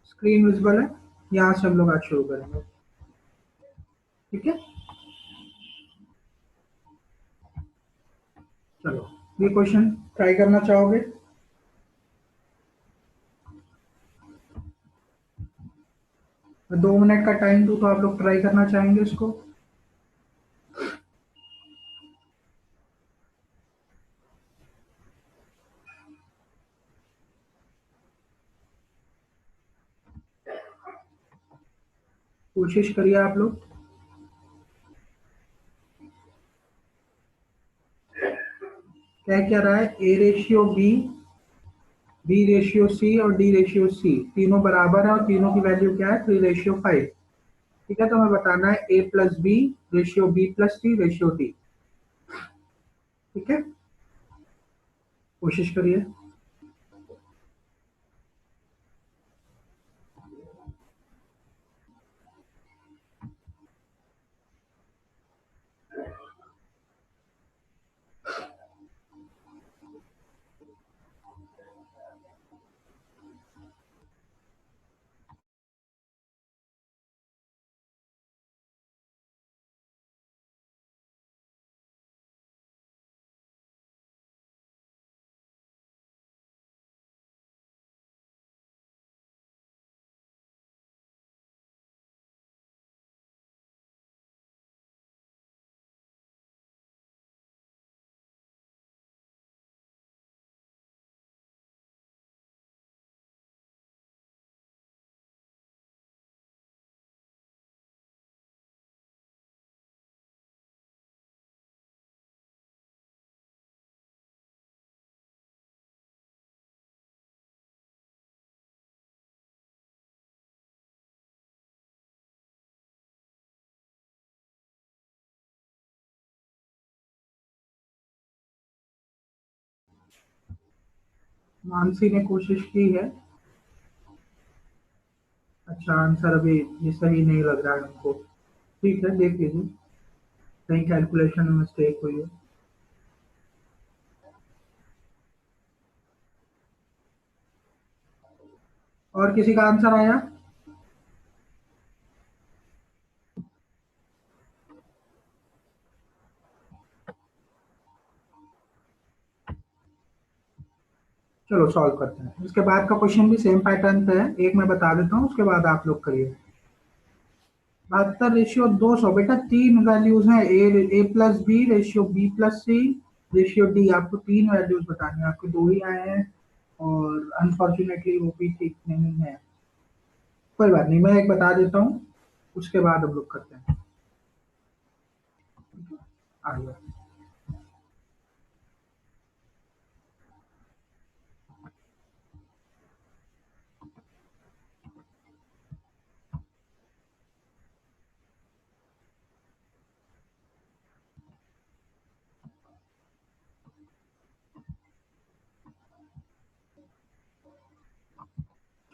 Screen visible है, यहाँ से हम लोग आज शुरू करेंगे। ठीक है, चलो ये क्वेश्चन ट्राई करना चाहोगे? मैं 2 मिनट का टाइम दूँ तो आप लोग ट्राई करना चाहेंगे इसको? कोशिश करिए आप लोग। क्या रहा है? A ratio B, B ratio C और डी रेशियो सी तीनों बराबर है और तीनों की वैल्यू क्या है? 3:5। ठीक है, तो हमें बताना है A plus B ratio B plus C ratio D. ठीक है, कोशिश करिए। मानसी ने कोशिश की है। अच्छा, आंसर अभी ये सही नहीं लग रहा है हमको। ठीक है, देख लीजिए कहीं कैलकुलेशन में मिस्टेक हुई है। और किसी का आंसर आया? चलो सॉल्व करते हैं। उसके बाद का क्वेश्चन भी सेम पैटर्न पे है, एक मैं बता देता हूँ, उसके बाद आप लोग करिए। 72:200 बेटा, तीन वैल्यूज हैं, A plus B ratio B plus C ratio D. आपको तीन वैल्यूज बतानी है, आपके दो ही आए हैं और अनफॉर्चुनेटली वो भी ठीक नहीं है। कोई बात नहीं, मैं एक बता देता हूँ, उसके बाद हम लोग करते हैं। आइए,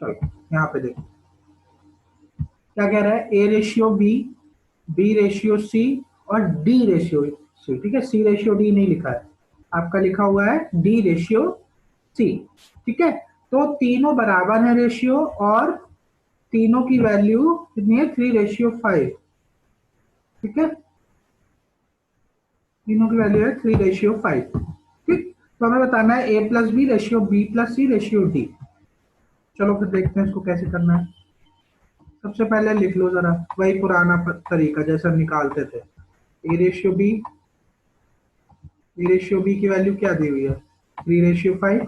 चलो यहाँ पे देखो क्या कह रहा है। A ratio B, B ratio C और डी रेशियो सी। ठीक है, सी रेशियो डी नहीं लिखा है, आपका लिखा हुआ है डी रेशियो सी। ठीक है, तो तीनों बराबर है रेशियो और तीनों की वैल्यू कितनी है? 3:5। ठीक है, तीनों की वैल्यू है 3:5। ठीक, तो हमें बताना है A plus B ratio B plus C ratio D. चलो फिर देखते हैं इसको कैसे करना है। सबसे पहले लिख लो जरा वही पुराना तरीका जैसा निकालते थे। A ratio B, A ratio B की वैल्यू क्या दी हुई है? 3:5।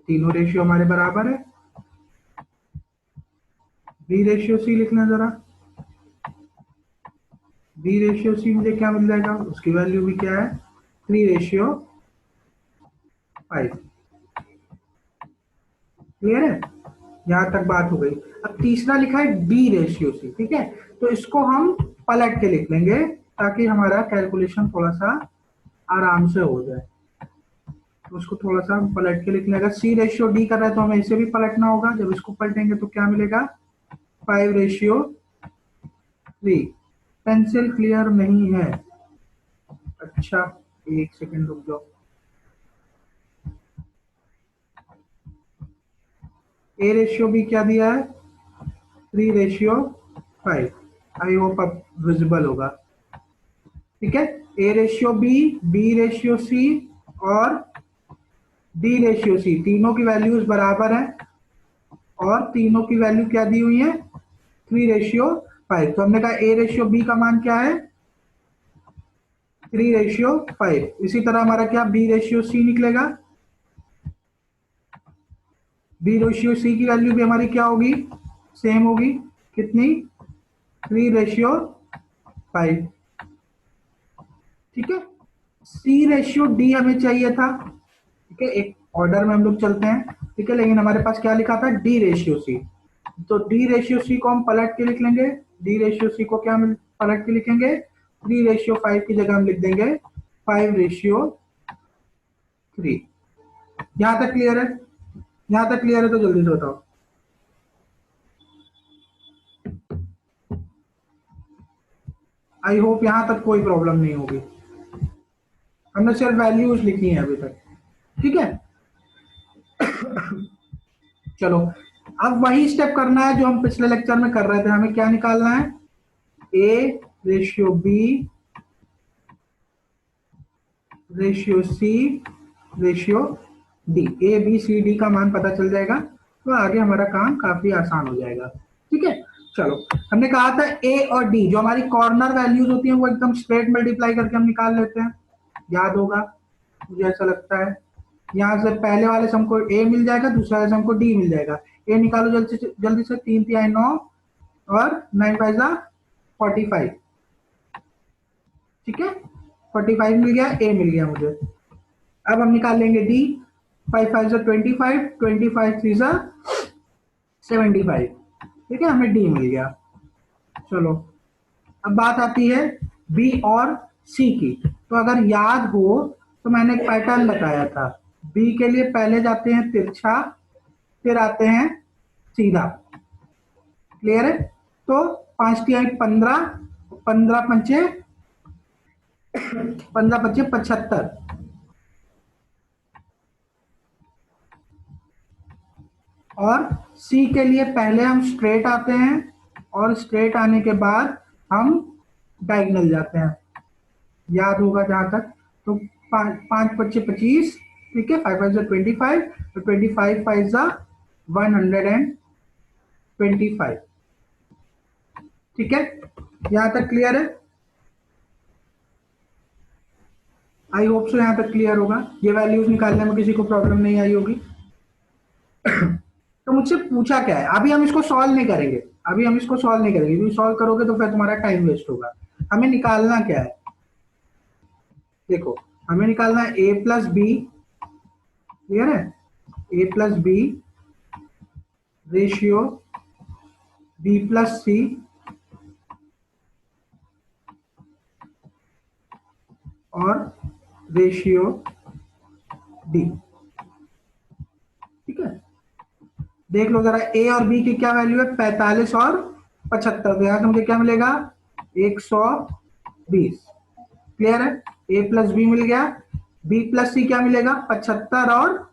तीनों रेशियो हमारे बराबर है। बी रेशियो सी लिखना जरा। बी रेशियो सी मुझे क्या मिल जाएगा? उसकी वैल्यू भी क्या है? 3:5। क्लियर है? यहां तक बात हो गई। अब तीसरा लिखा है डी रेशियो सी। ठीक है, तो इसको हम पलट के लिख लेंगे ताकि हमारा कैलकुलेशन थोड़ा सा आराम से हो जाए। तो उसको थोड़ा सा हम पलट के लिख लेंगे। अगर सी रेशियो डी कर रहा है तो हमें इसे भी पलटना होगा। जब इसको पलटेंगे तो क्या मिलेगा? 5:3। पेंसिल क्लियर नहीं है? अच्छा, एक सेकंड रुक जाओ। ए रेशियो बी क्या दिया है, 3:5। आई होप अब विजिबल होगा। ठीक है, A ratio B ratio C और डी रेशियो सी, तीनों की वैल्यूज बराबर है और तीनों की वैल्यू क्या दी हुई है, 3:5। तो हमने कहा ए रेशियो बी का मान क्या है, 3:5। इसी तरह हमारा क्या बी रेशियो सी निकलेगा, बी रेशियो सी की वैल्यू भी हमारी क्या होगी, सेम होगी, कितनी, 3:5। ठीक है, सी रेशियो डी हमें चाहिए था। ठीक है, एक ऑर्डर में हम लोग चलते हैं। ठीक है, लेकिन हमारे पास क्या लिखा था, डी रेशियो सी। तो डी रेशियो सी को हम पलट के लिख लेंगे, डी रेशियो सी को क्या हम पलट के लिखेंगे, 3:5 की जगह हम लिख देंगे 5:3। यहां तक क्लियर है, यहां तक क्लियर है तो जल्दी से बताओ। आई होप यहां तक कोई प्रॉब्लम नहीं होगी। हमने सिर्फ वैल्यूज लिखी है अभी तक। ठीक है, चलो अब वही स्टेप करना है जो हम पिछले लेक्चर में कर रहे थे। हमें क्या निकालना है, A ratio B ratio C ratio D. A B C D का मान पता चल जाएगा तो आगे हमारा काम काफी आसान हो जाएगा। ठीक है, चलो हमने कहा था ए और डी जो हमारी कॉर्नर वैल्यूज होती हैं वो एकदम स्ट्रेट मल्टीप्लाई करके हम निकाल लेते हैं, याद होगा मुझे ऐसा लगता है। यहाँ से पहले वाले से हमको ए मिल जाएगा, दूसरे वाले से हमको डी मिल जाएगा। ए निकालो जल्दी से 3×3 = 9 और 9×5 = 45। ठीक है, 45 मिल गया, ए मिल गया मुझे। अब हम निकाल लेंगे डी, 5×5 = 25, 25×3 = 75। ठीक है, हमें डी मिल गया। चलो अब बात आती है बी और सी की। तो अगर याद हो तो मैंने एक पैटर्न बताया था, बी के लिए पहले जाते हैं तिरछा, फिर आते हैं सीधा। क्लियर है, तो 5×3 = 15, 15×5 15×5 = 75। और सी के लिए पहले हम स्ट्रेट आते हैं और स्ट्रेट आने के बाद हम डायगोनल जाते हैं, याद होगा जहां तक। तो 5×5 = 25। ठीक है, 5×5 = 25, तो 25×5 = 125। ठीक है, यहां तक क्लियर है, आई होप सो यहां तक क्लियर होगा। ये वैल्यूज निकालने में किसी को प्रॉब्लम नहीं आई होगी। तो मुझसे पूछा क्या है, अभी हम इसको सॉल्व नहीं करेंगे, अभी हम इसको सॉल्व नहीं करेंगे क्योंकि सॉल्व करोगे तो फिर तुम्हारा टाइम वेस्ट होगा। हमें निकालना क्या है, देखो हमें निकालना है ए प्लस बी। क्लियर है, A plus B ratio B plus C और रेशियो डी। ठीक है, देख लो जरा ए और बी की क्या वैल्यू है, 45 और 75। तो यहां से मुझे क्या मिलेगा, 120। क्लियर है, ए प्लस बी मिल गया, बी प्लस सी क्या मिलेगा, 75 और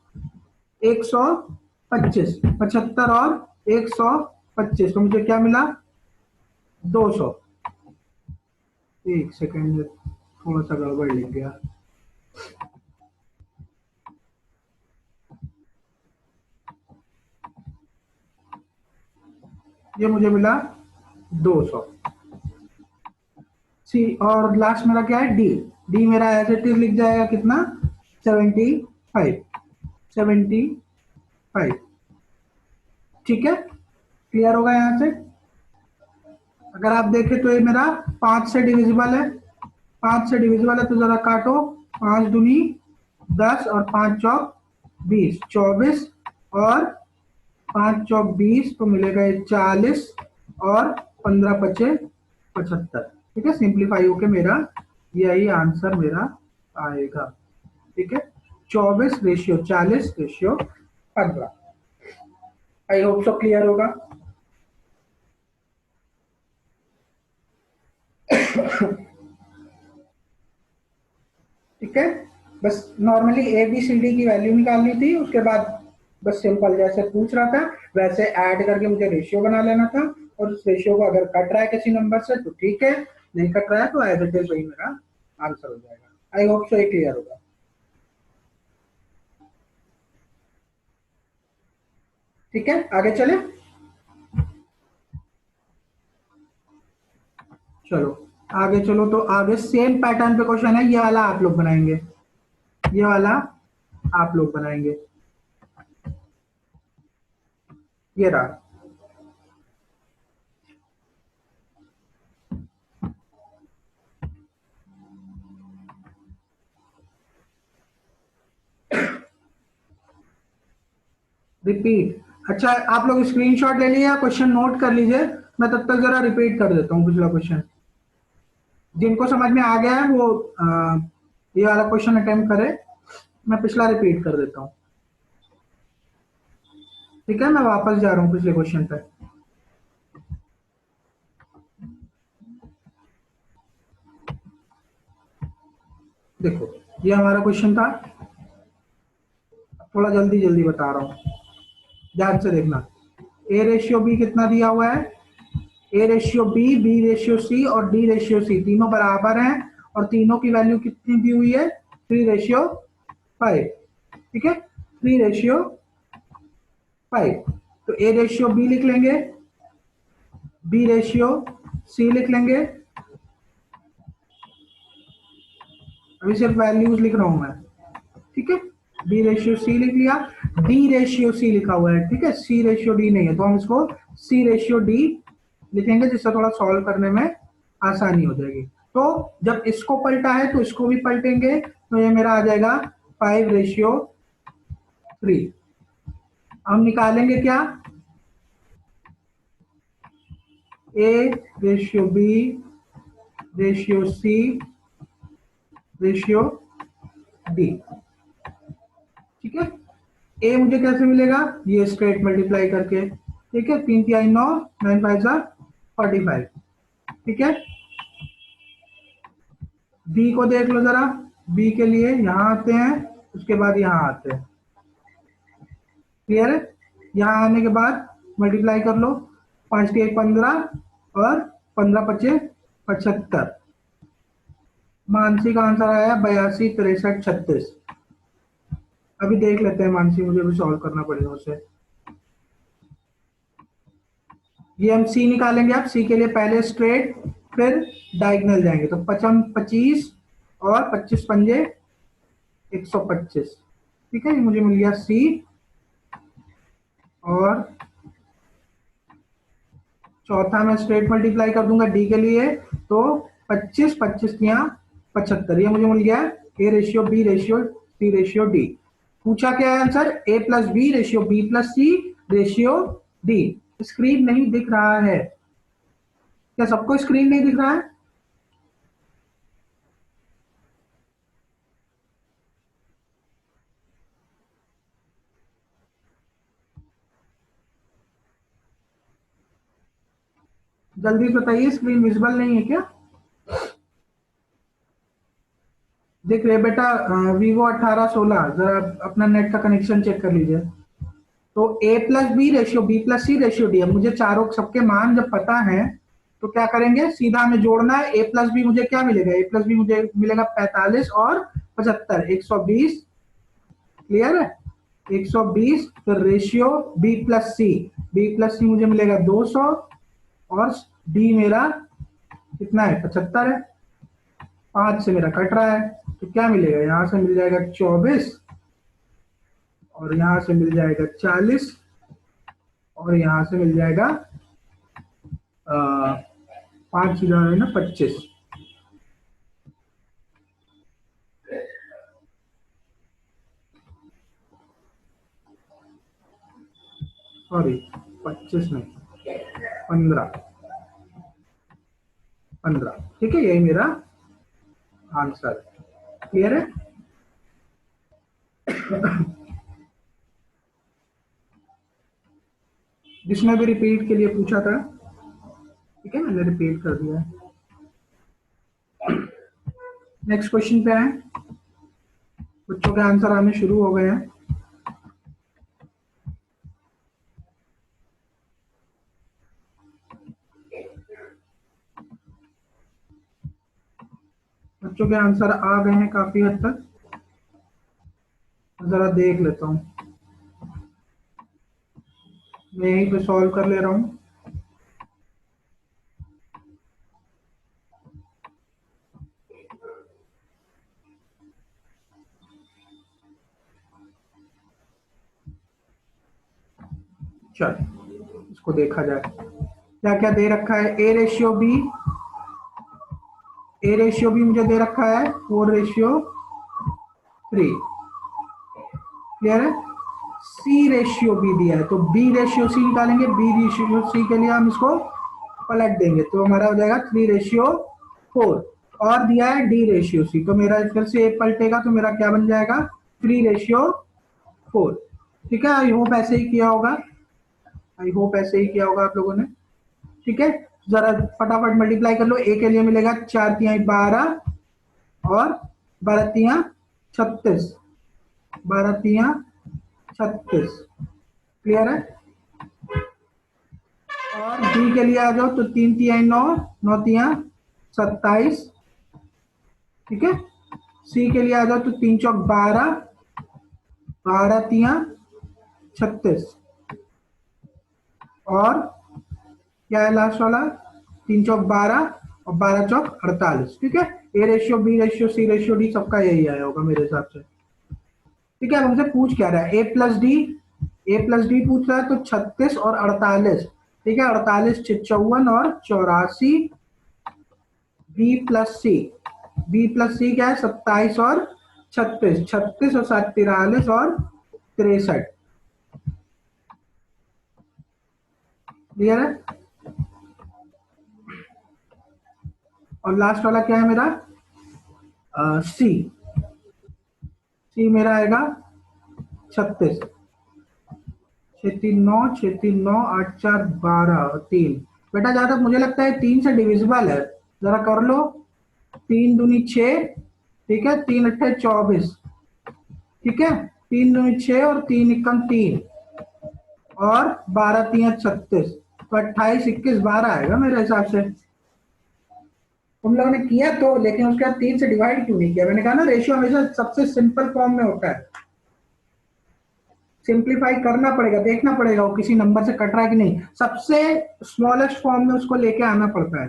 125। 75 और 125, तो मुझे क्या मिला, 200। एक सेकेंड, थोड़ा सा गड़बड़ लिख गया। ये मुझे मिला 200। सी और लास्ट मेरा क्या है, डी। डी मेरा एज इट इज लिख जाएगा कितना, 75। 75। ठीक है, क्लियर होगा यहां से। अगर आप देखें तो ये मेरा 5 से डिविजिबल है, 5 से डिविजिबल है तो जरा काटो, 5×2 = 10 और 5×4 = 20, 24 और 5×4 = 20, तो मिलेगा ये 40 और 15×5 = 75। ठीक है, सिंप्लीफाई होके मेरा यही आंसर मेरा आएगा। ठीक है, 24:40:15। आई होप सो क्लियर होगा। ठीक है, बस normally A B C D की वैल्यू निकालनी थी, उसके बाद बस सिंपल जैसे पूछ रहा था वैसे ऐड करके मुझे रेशियो बना लेना था, और उस रेशियो को अगर कट रहा है किसी नंबर से तो ठीक है, नहीं कट रहा है तो एज इट इज वही मेरा आंसर हो जाएगा। आई होप सो ये क्लियर होगा। ठीक है, आगे चले। चलो आगे चलो, तो आगे सेम पैटर्न पे क्वेश्चन है, ये वाला आप लोग बनाएंगे, ये वाला आप लोग बनाएंगे। ये रहा। रिपीट, अच्छा आप लोग स्क्रीनशॉट ले लीजिए, क्वेश्चन नोट कर लीजिए, मैं तब तक जरा रिपीट कर देता हूँ पिछला क्वेश्चन। जिनको समझ में आ गया है वो ये वाला क्वेश्चन अटेम्प्ट करे, मैं पिछला रिपीट कर देता हूँ। ठीक है, मैं वापस जा रहा हूँ पिछले क्वेश्चन पे। देखो ये हमारा क्वेश्चन था, थोड़ा जल्दी जल्दी बता रहा हूँ, ध्यान से देखना। ए रेशियो बी कितना दिया हुआ है, A ratio B ratio C और डी रेशियो सी तीनों बराबर हैं, और तीनों की वैल्यू कितनी दी हुई है, 3:5। ठीक है, 3:5। तो ए रेशियो बी लिख लेंगे, बी रेशियो सी लिख लेंगे, अभी सिर्फ वैल्यूज लिख रहा हूं मैं। ठीक है, बी रेशियो सी लिख लिया, डी रेशियो सी लिखा हुआ है, ठीक है, सी रेशियो डी नहीं है तो हम इसको सी रेशियो डी लिखेंगे, जिससे थोड़ा सॉल्व करने में आसानी हो जाएगी। तो जब इसको पलटा है तो इसको भी पलटेंगे, तो ये मेरा आ जाएगा 5:3। हम निकालेंगे क्या, A ratio B ratio C ratio D. ठीक है, ए मुझे कैसे मिलेगा, ये स्ट्रेट मल्टीप्लाई करके। ठीक है, 3×3 = 9, 9×5 = 45। ठीक है, बी को देख लो जरा, बी के लिए यहां आते हैं, उसके बाद यहां आते हैं। क्लियर है, यहां आने के बाद मल्टीप्लाई कर लो, 5×1 = 15 और 15×5 = 75। मानसी का आंसर आया 82, 63, 36। अभी देख लेते हैं मानसी, मुझे भी सॉल्व करना पड़ेगा उसे। ये हम सी निकालेंगे, आप सी के लिए पहले स्ट्रेट फिर डायगोनल जाएंगे, तो 25 और 25×5 = 125। ठीक है, ये मुझे मिल गया सी, और चौथा मैं स्ट्रेट मल्टीप्लाई कर दूंगा डी के लिए, तो 25, 25×5 = 75, ये मुझे मिल गया A ratio B ratio C ratio D. पूछा क्या है answer, A plus B ratio B plus C ratio D. Screen नहीं दिख रहा है क्या, सबको स्क्रीन नहीं दिख रहा है? जल्दी बताइए, स्क्रीन विजिबल नहीं है क्या? देख रहे बेटा, वीवो 1816, जरा अपना नेट का कनेक्शन चेक कर लीजिए। तो A plus B ratio B plus C ratio D, मुझे चारों सबके मान जब पता है तो क्या करेंगे, सीधा हमें जोड़ना है। ए प्लस बी मुझे क्या मिलेगा, ए प्लस बी मुझे मिलेगा 45 और 75, 120। क्लियर है, 120। फिर रेशियो बी प्लस सी मुझे मिलेगा 200, और डी मेरा कितना है, 75 है। 5 से मेरा कट रहा है, तो क्या मिलेगा, यहां से मिल जाएगा 24, और यहां से मिल जाएगा 40, और यहां से मिल जाएगा 5 है ना 25। सॉरी, 25 नहीं, 15। 15, ठीक है, यही मेरा आंसर। क्लियर है? जिसने भी रिपीट के लिए पूछा था, ठीक है, मैंने रिपीट कर दिया। नेक्स्ट क्वेश्चन पे आए, बच्चों के आंसर आने शुरू हो गए हैं। बच्चों के आंसर आ गए हैं काफी हद तक, जरा देख लेता हूँ, मैं यहीं पे सॉल्व कर ले रहा हूँ। चल इसको देखा जाए, क्या क्या दे रखा है। ए रेशियो बी मुझे दे रखा है 4:3, क्लियर है। सी रेशियो बी दिया है, तो बी रेशियो सी निकालेंगे, बी रेशियो सी के लिए हम इसको पलट देंगे तो हमारा हो जाएगा 3:4। और दिया है डी रेशियो सी, तो मेरा फिर से एक पलटेगा तो मेरा क्या बन जाएगा 3:4। ठीक है, आई होप ऐसे ही किया होगा, आई होप ऐसे ही किया होगा आप लोगों ने। ठीक है, जरा फटाफट मल्टीप्लाई कर लो। ए के लिए मिलेगा 4×3 = 12 और 12×3 = 36, 12×3 = 36, क्लियर है। और बी के लिए आ जाओ तो 3×3 = 9, 9×3 = 27, ठीक है। सी के लिए आ जाओ तो 3×4 = 12, 12×3 = 36 और क्या है लास्ट वाला 3×4 और 12×4 = 48, ठीक है। A ratio B ratio C ratio D सबका यही आया होगा मेरे हिसाब से। ठीक है, अब हमसे पूछ क्या रहा है, ए प्लस डी पूछ रहा है, तो 36 और 48, ठीक है, 48 54 और 84, बी प्लस सी क्या है 27 और 36, 36 और 7 43 और 63, क्लियर है। और लास्ट वाला क्या है मेरा सी मेरा आएगा 36, 6×3 = 9, 6×3 = 9, 8×4 = 12 और 3, बेटा जहां तक मुझे लगता है 3 से डिविजिबल है, जरा कर लो। 3×2 = 6, ठीक है, 3×8 = 24, ठीक है, 3×2 = 6 और 3×1 = 3 और 12×3 = 36, तो 28, 21, 12 आएगा मेरे हिसाब से। तुम लोगों ने किया तो, लेकिन उसके बाद 3 से डिवाइड क्यों नहीं किया। मैंने कहा ना रेशियो हमेशा सबसे सिंपल फॉर्म में होता है, सिंप्लीफाई करना पड़ेगा, देखना पड़ेगा वो किसी नंबर से कट रहा है कि नहीं, सबसे स्मॉलेस्ट फॉर्म में उसको लेके आना पड़ता है।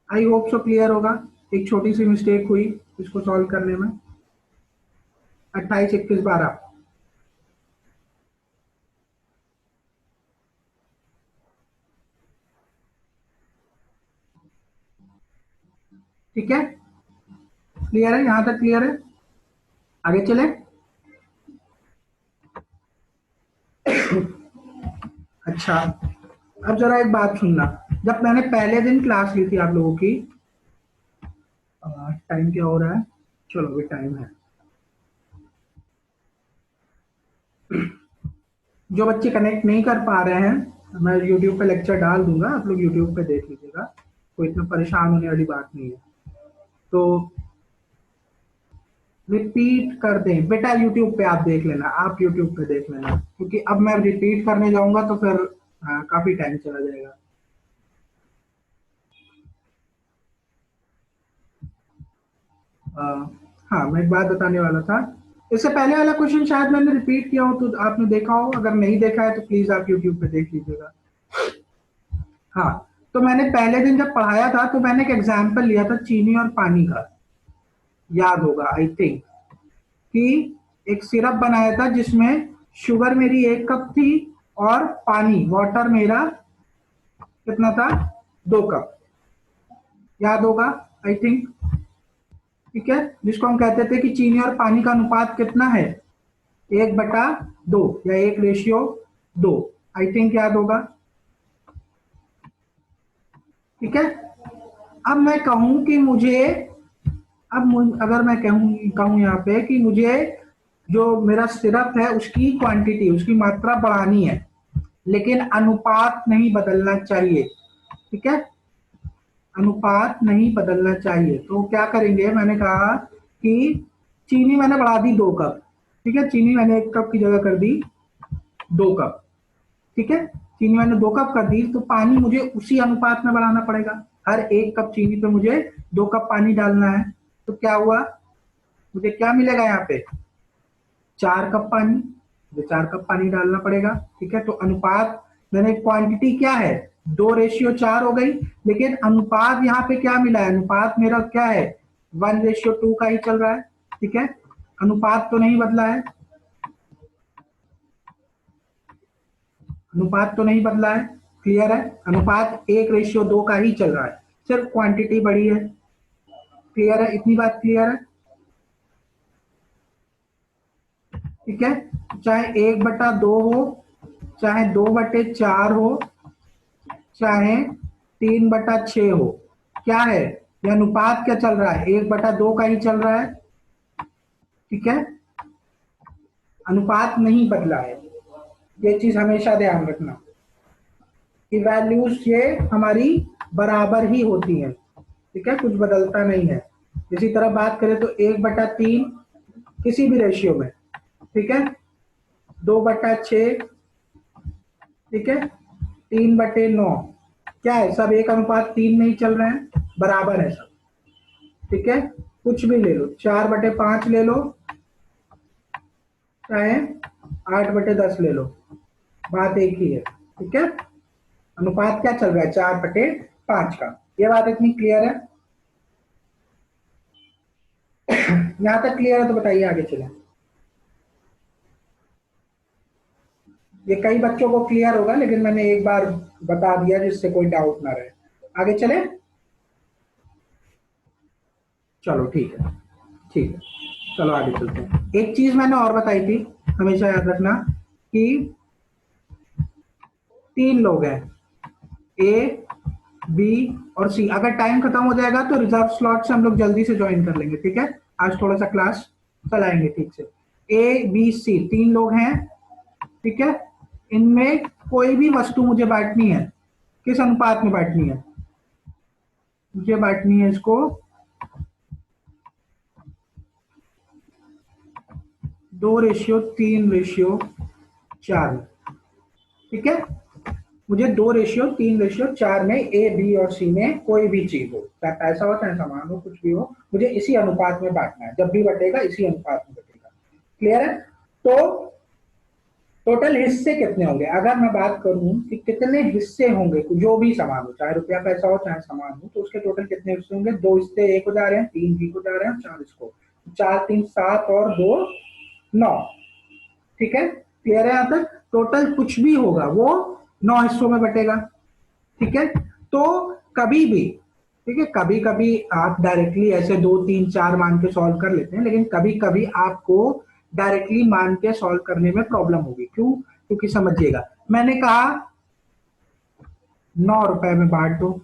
आई होप सो क्लियर होगा। एक छोटी सी मिस्टेक हुई इसको सॉल्व करने में। 28, 21, 12, ठीक है, क्लियर है, यहां तक क्लियर है, आगे चले। अच्छा, अब जरा एक बात सुनना, जब मैंने पहले दिन क्लास ली थी आप लोगों की, टाइम क्या हो रहा है, चलो अभी टाइम है, जो बच्चे कनेक्ट नहीं कर पा रहे हैं मैं यूट्यूब पे लेक्चर डाल दूंगा, आप लोग यूट्यूब पे देख लीजिएगा, कोई इतना परेशान होने वाली बात नहीं है। तो रिपीट कर दें बेटा, यूट्यूब पे आप देख लेना, आप यूट्यूब पे देख लेना, क्योंकि अब मैं रिपीट करने जाऊंगा तो फिर काफी टाइम चला जाएगा। हाँ, मैं एक बात बताने वाला था, इससे पहले वाला क्वेश्चन शायद मैंने रिपीट किया हो तो आपने देखा हो, अगर नहीं देखा है तो प्लीज आप यूट्यूब पे देख लीजिएगा। हाँ, तो मैंने पहले दिन जब पढ़ाया था तो मैंने एक एग्जाम्पल लिया था चीनी और पानी का, याद होगा आई थिंक, कि एक सिरप बनाया था जिसमें शुगर मेरी 1 कप थी और पानी वाटर मेरा कितना था 2 कप, याद होगा आई थिंक, ठीक है, जिसको हम कहते थे कि चीनी और पानी का अनुपात कितना है 1/2 या 1:2, आई थिंक याद होगा, ठीक है। अब मैं कहूं कि मुझे, अगर मैं कहूं यहाँ पे कि मुझे जो मेरा सिरप है उसकी क्वांटिटी, उसकी मात्रा बढ़ानी है, लेकिन अनुपात नहीं बदलना चाहिए, ठीक है, अनुपात नहीं बदलना चाहिए, तो क्या करेंगे, मैंने कहा कि चीनी मैंने बढ़ा दी 2 कप, ठीक है, चीनी मैंने 1 कप की जगह कर दी 2 कप, ठीक है, चीनी मैंने 2 कप कर दी, तो पानी मुझे उसी अनुपात में बढ़ाना पड़ेगा, हर 1 कप चीनी पे मुझे 2 कप पानी डालना है, तो क्या हुआ, मुझे क्या मिलेगा यहाँ पे 4 कप पानी, मुझे 4 कप पानी डालना पड़ेगा। ठीक है, तो अनुपात मैंने क्वांटिटी क्या है 2:4 हो गई, लेकिन अनुपात यहाँ पे क्या मिला है, अनुपात मेरा क्या है 1:2 का ही चल रहा है। ठीक है, अनुपात तो नहीं बदला है, अनुपात तो नहीं बदला है, क्लियर है, अनुपात 1:2 का ही चल रहा है, सिर्फ क्वांटिटी बढ़ी है। क्लियर है, इतनी बात क्लियर है। ठीक है, चाहे 1/2 हो, चाहे 2/4 हो, चाहे 3/6 हो, क्या है ये अनुपात क्या चल रहा है 1/2 का ही चल रहा है। ठीक है, अनुपात नहीं बदला है, ये चीज हमेशा ध्यान रखना कि वैल्यूज ये हमारी बराबर ही होती हैं। ठीक है, कुछ बदलता नहीं है। इसी तरह बात करें तो 1/3 किसी भी रेशियो में, ठीक है, 2/6, ठीक है, 3/9, क्या है सब 1:3 में ही चल रहे हैं, बराबर है सब। ठीक है, कुछ भी ले लो, 4/5 ले लो, चाहे 8/10 ले लो, बात एक ही है। ठीक है, अनुपात क्या चल रहा है 4/5 का, ये बात इतनी क्लियर है। यहां तक क्लियर है तो बताइए आगे चले। ये कई बच्चों को क्लियर होगा, लेकिन मैंने एक बार बता दिया जिससे कोई डाउट ना रहे। आगे चले, चलो ठीक है, ठीक है, चलो आगे चलते हैं। एक चीज मैंने और बताई थी, हमेशा याद रखना कि 3 लोग हैं, ए बी और सी। अगर टाइम खत्म हो जाएगा तो रिजर्व स्लॉट से हम लोग जल्दी से ज्वाइन कर लेंगे। ठीक है, आज थोड़ा सा क्लास चलाएंगे ठीक से। ए बी सी 3 लोग हैं। ठीक है, इनमें कोई भी वस्तु मुझे बांटनी है, किस अनुपात में बांटनी है, मुझे बांटनी है इसको 2:3:4 में। ठीक है, मुझे 2:3:4 में ए बी और सी में कोई भी चीज हो, चाहे पैसा हो चाहे सामान हो, कुछ भी हो, मुझे इसी अनुपात में बांटना है, जब भी बटेगा इसी अनुपात में बटेगा। क्लियर है, तो टोटल हिस्से कितने होंगे, अगर मैं बात करूं कि कितने हिस्से होंगे, जो भी सामान हो, चाहे रुपया पैसा हो चाहे सामान हो, तो उसके टोटल कितने हिस्से होंगे, 2 हिस्से ए को जा रहे हैं, 3 बी को जा रहे हैं, 4 इसको, 4 3 7 और 2 9। ठीक है, क्लियर है, यहां तक टोटल कुछ भी होगा वो 9 हिस्सों में बटेगा। ठीक है, तो कभी भी, ठीक है, कभी कभी आप डायरेक्टली ऐसे 2 3 4 मान के सॉल्व कर लेते हैं, लेकिन कभी कभी आपको डायरेक्टली मान के सॉल्व करने में प्रॉब्लम होगी। क्यों, क्योंकि समझिएगा, मैंने कहा 9 रुपए में बांट दो,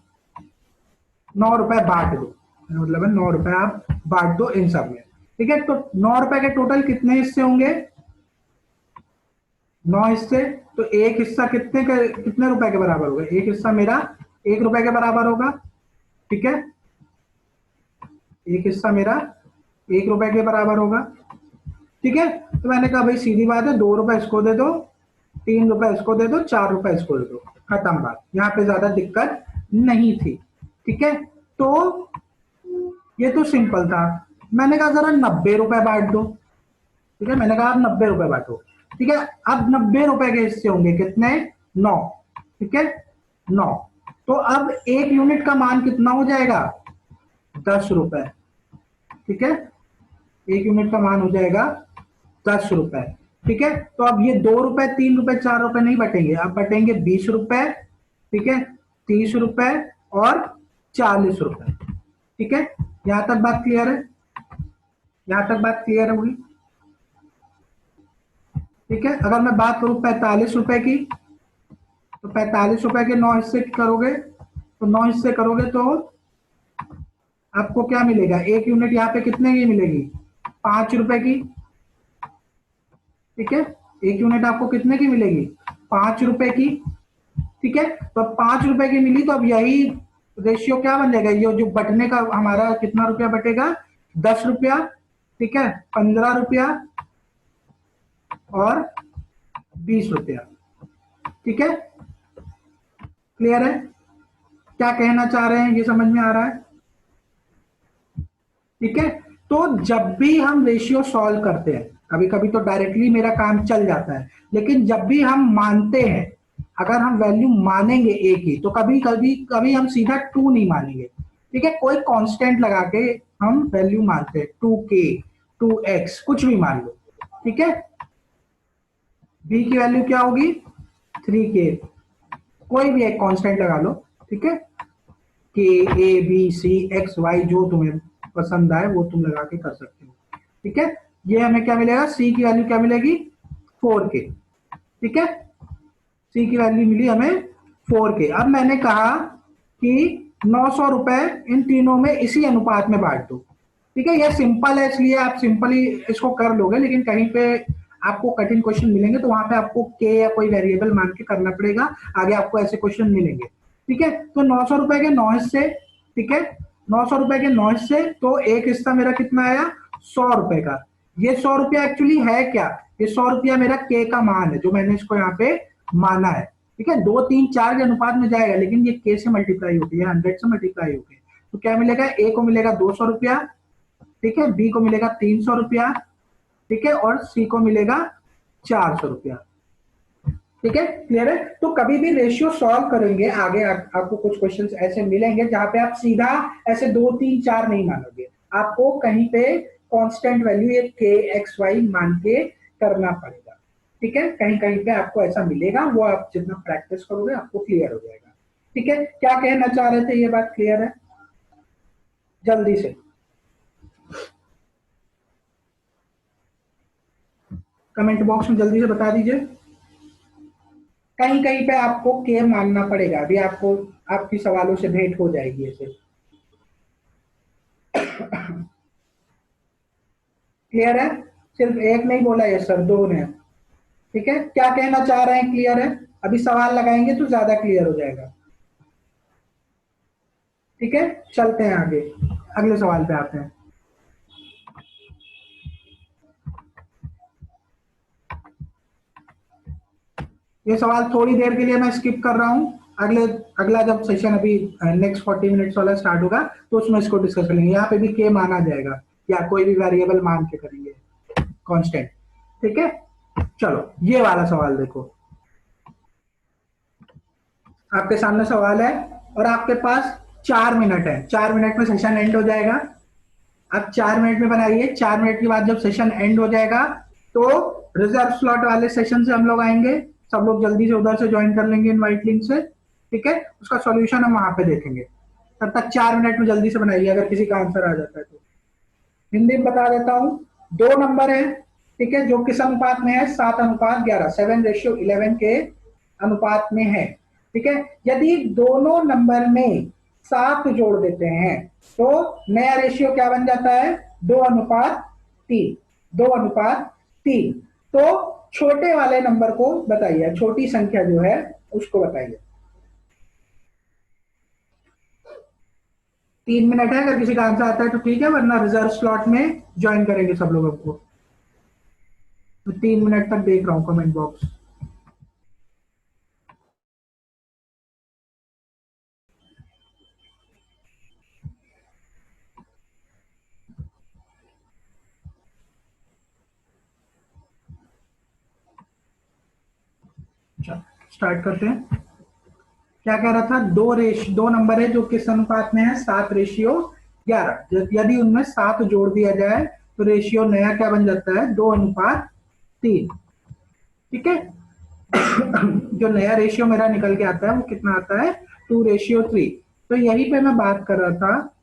9 रुपए बांट दो, मतलब है 9 रुपए आप बांट दो इन सब में। ठीक है, तो 9 रुपए के टोटल कितने हिस्से होंगे, 9 हिस्से, तो एक हिस्सा कितने रुपए के बराबर होगा, एक हिस्सा मेरा 1 रुपए के बराबर होगा। ठीक है, एक हिस्सा मेरा 1 रुपए के बराबर होगा। ठीक है, तो मैंने कहा भाई सीधी बात है, 2 रुपए इसको दे दो, 3 रुपए इसको दे दो, 4 रुपए इसको दे दो, खत्म बात, यहाँ पे ज्यादा दिक्कत नहीं थी। ठीक है, तो ये तो सिंपल था। मैंने कहा जरा 90 रुपए बांट दो। ठीक है, मैंने कहा आप 90 रुपए बांटो। ठीक है, अब 90 रुपए के हिस्से होंगे कितने, 9। ठीक है, 9, तो अब 1 यूनिट का मान कितना हो जाएगा, 10 रुपए। ठीक है, 1 यूनिट का मान हो जाएगा 10 रुपए। ठीक है, तो अब ये 2 रुपए 3 रुपए 4 रुपए नहीं बटेंगे, अब बटेंगे 20 रुपए, ठीक है, 30 रुपए और 40 रुपए। ठीक है, यहां तक बात क्लियर है, यहां तक बात क्लियर होगी। ठीक है, अगर मैं बात करूं 45 रुपए की, तो 45 रुपए के 9 हिस्से करोगे, तो 9 हिस्से करोगे तो आपको क्या मिलेगा, 1 यूनिट यहाँ पे कितने की मिलेगी, 5 रुपए की। ठीक है, 1 यूनिट आपको कितने की मिलेगी, 5 रुपए की। ठीक है, तो अब 5 रुपए की मिली, तो अब यही रेशियो क्या बन जाएगा, ये जो बटने का हमारा कितना रुपया बटेगा, 10 रुपया। ठीक है, 15 रुपया और 20 रुपया। ठीक है, क्लियर है, क्या कहना चाह रहे हैं ये समझ में आ रहा है? ठीक है, तो जब भी हम रेशियो सॉल्व करते हैं, कभी कभी तो डायरेक्टली मेरा काम चल जाता है, लेकिन जब भी हम मानते हैं, अगर हम वैल्यू मानेंगे ए की, तो कभी कभी कभी हम सीधा 2 नहीं मानेंगे। ठीक है, कोई कांस्टेंट लगा के हम वैल्यू मानते हैं, 2k 2x कुछ भी मान लो। ठीक है, b की वैल्यू क्या होगी? 3k, कोई भी एक कांस्टेंट लगा लो। ठीक है, K A B C X Y जो तुम्हें पसंद आए वो तुम लगा के कर सकते हो। ठीक है, ये हमें क्या मिलेगा? सी की वैल्यू क्या मिलेगी? 4k। ठीक है, सी की वैल्यू मिली हमें 4k। अब मैंने कहा कि 900 रुपए इन तीनों में इसी अनुपात में बांट दो। ठीक है, यह सिंपल है इसलिए आप सिंपली इसको कर लोगे, लेकिन कहीं पे आपको कठिन क्वेश्चन मिलेंगे तो वहां पे आपको के या कोई वेरिएबल मान के करना पड़ेगा, आगे आपको ऐसे क्वेश्चन मिलेंगे। ठीक है, तो 900 रुपए के 9 हिस्से। ठीक है, 900 रुपए के 9 हिस्से, तो एक हिस्सा मेरा कितना आया? 100 रुपए का। ये 100 रुपया एक्चुअली है क्या? ये 100 रुपया मेरा के का मान है जो मैंने इसको यहाँ पे माना है। ठीक है, 2 3 4 के अनुपात में जाएगा, लेकिन ये के से मल्टीप्लाई होती है, 100 से मल्टीप्लाई होती है। तो क्या मिलेगा? ए को मिलेगा 200 रुपया। ठीक है, बी को मिलेगा 300 रुपया। ठीक है, और सी को मिलेगा 400 रुपया। ठीक है, क्लियर है? तो कभी भी रेशियो सॉल्व करेंगे आगे आपको कुछ क्वेश्चंस ऐसे मिलेंगे जहां पे आप सीधा ऐसे 2 3 4 नहीं मानोगे, आपको कहीं पे कांस्टेंट वैल्यू ये के एक्स वाई मान के करना पड़ेगा। ठीक है, कहीं कहीं पे आपको ऐसा मिलेगा, वो आप जितना प्रैक्टिस करोगे आपको क्लियर हो जाएगा। ठीक है, क्या कहना चाह रहे थे? ये बात क्लियर है? जल्दी से कमेंट बॉक्स में जल्दी से बता दीजिए। कहीं कहीं पे आपको के मानना पड़ेगा, अभी आपको आपकी सवालों से भेंट हो जाएगी ऐसे। क्लियर है? सिर्फ एक नहीं बोला ये सर, दो ने। ठीक है, क्या कहना चाह रहे हैं? क्लियर है? अभी सवाल लगाएंगे तो ज्यादा क्लियर हो जाएगा। ठीक है, चलते हैं आगे, अगले सवाल पे आते हैं। ये सवाल थोड़ी देर के लिए मैं स्किप कर रहा हूं, अगला जब सेशन अभी नेक्स्ट 40 मिनट्स वाला स्टार्ट होगा तो उसमें इसको डिस्कस करेंगे। यहाँ पे भी के माना जाएगा या कोई भी वेरिएबल मान के करेंगे, कांस्टेंट। ठीक है, चलो ये वाला सवाल देखो, आपके सामने सवाल है और आपके पास 4 मिनट है। 4 मिनट में सेशन एंड हो जाएगा। अब 4 मिनट में बनाइए, 4 मिनट के बाद जब सेशन एंड हो जाएगा तो रिजर्व स्लॉट वाले सेशन से हम लोग आएंगे, सब लोग जल्दी से उधर से ज्वाइन कर लेंगे इनवाइट लिंक से। ठीक है, उसका सॉल्यूशन हम वहां पे देखेंगे। तब तक 4 मिनट में जल्दी से बनाइए, अगर किसी का आंसर आ जाता है तो। हिंदी में बता देता हूं, 2 नंबर है। ठीक है, जो किस अनुपात में है? 7:11, 7:11 के अनुपात में है। ठीक है, यदि दोनों नंबर में 7 जोड़ देते हैं तो नया रेशियो क्या बन जाता है? 2:3। 2:3। तो छोटे वाले नंबर को बताइए, छोटी संख्या जो है उसको बताइए। 3 मिनट है, अगर किसी का आंसर आता है तो ठीक है, वरना रिजर्व स्लॉट में ज्वाइन करेंगे सब लोगों को। तो 3 मिनट तक देख रहा हूं कमेंट बॉक्स। स्टार्ट करते हैं। क्या कह रहा था? 2 नंबर है जो किस अनुपात में है? 7:11। यदि उनमें 7 जोड़ दिया जाए तो रेशियो नया क्या बन जाता है? 2:3। ठीक है, जो नया रेशियो मेरा निकल के आता है वो कितना आता है? 2:3। तो यही पे मैं बात कर रहा था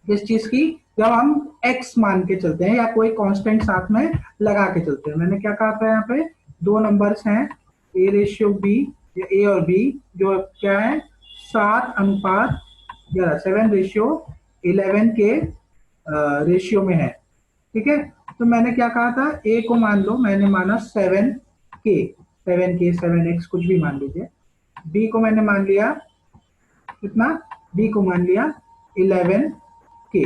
इस चीज की, जब हम x मान के चलते हैं या कोई कांस्टेंट साथ में लगा के चलते हैं। मैंने क्या कहा था? यहाँ पे 2 नंबर्स हैं, a/b या a और b, जो क्या है? 7:11, 7:11 के रेशियो में है। ठीक है, तो मैंने क्या कहा था? a को मान लो, मैंने माना 7k, 7k 7x कुछ भी मान लीजिए। b को मैंने मान लिया कितना? b को मान लिया 11k।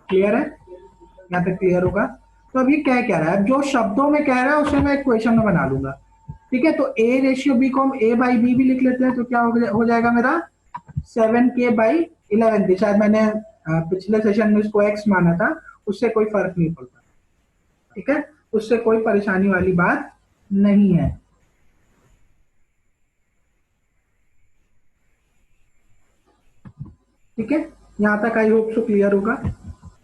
क्लियर है? यहाँ तक क्लियर होगा? तो अब ये क्या कह रहा है? अब जो शब्दों में कह रहा है उसे मैं इक्वेशन में बना लूंगा। ठीक है, तो a/b को हम a/b भी लिख लेते हैं, तो क्या हो जाएगा मेरा? 7k/11 थी, शायद मैंने पिछले सेशन में इसको x माना था, उससे कोई फर्क नहीं पड़ता, ठीक है, उससे कोई परेशानी वाली बात नहीं है। ठीक है, यहां तक आई होप सो क्लियर होगा।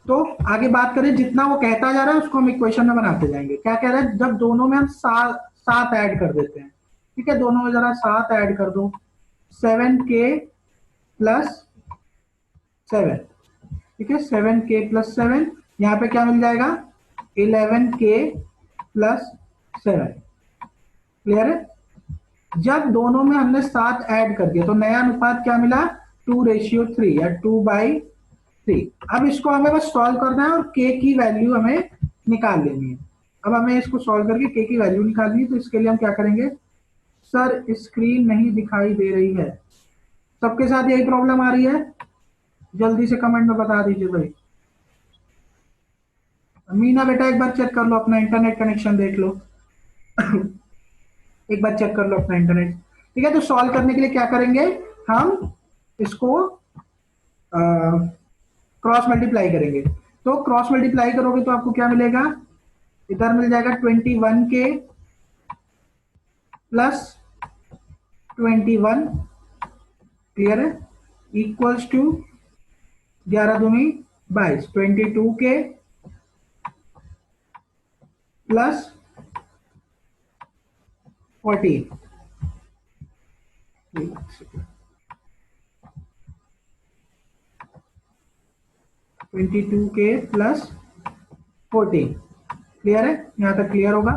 तो आगे बात करें, जितना वो कहता जा रहा है उसको हम इक्वेशन में बनाते जाएंगे। क्या कह रहा है, जब दोनों में हम सात सात ऐड कर देते हैं, ठीक है, दोनों में जरा सात ऐड कर दो, 7k+7, ठीक है, 7k+7, यहाँ पे क्या मिल जाएगा, 11k+7। क्लियर है, जब दोनों में हमने सात ऐड कर दिया तो नया अनुपात क्या मिला, 2:3 या 2/3। अब इसको हमें बस सॉल्व करना है और k की वैल्यू हमें निकाल लेनी है। अब हमें इसको सॉल्व करके k की वैल्यू निकालनी है, तो इसके लिए हम क्या करेंगे, सर स्क्रीन नहीं दिखाई दे रही है, सबके साथ यही प्रॉब्लम आ रही है, जल्दी से कमेंट में बता दीजिए भाई। मीना बेटा एक बार चेक कर लो, अपना इंटरनेट कनेक्शन देख लो एक बार चेक कर लो अपना इंटरनेट। ठीक है, तो सॉल्व करने के लिए क्या करेंगे, हम इसको क्रॉस मल्टीप्लाई करेंगे। तो क्रॉस मल्टीप्लाई करोगे तो आपको क्या मिलेगा, इधर मिल जाएगा 21k+21, क्लियर है, equals to 11×2 = 22, 22k+14। 22k+14, clear है, यहां तक क्लियर होगा।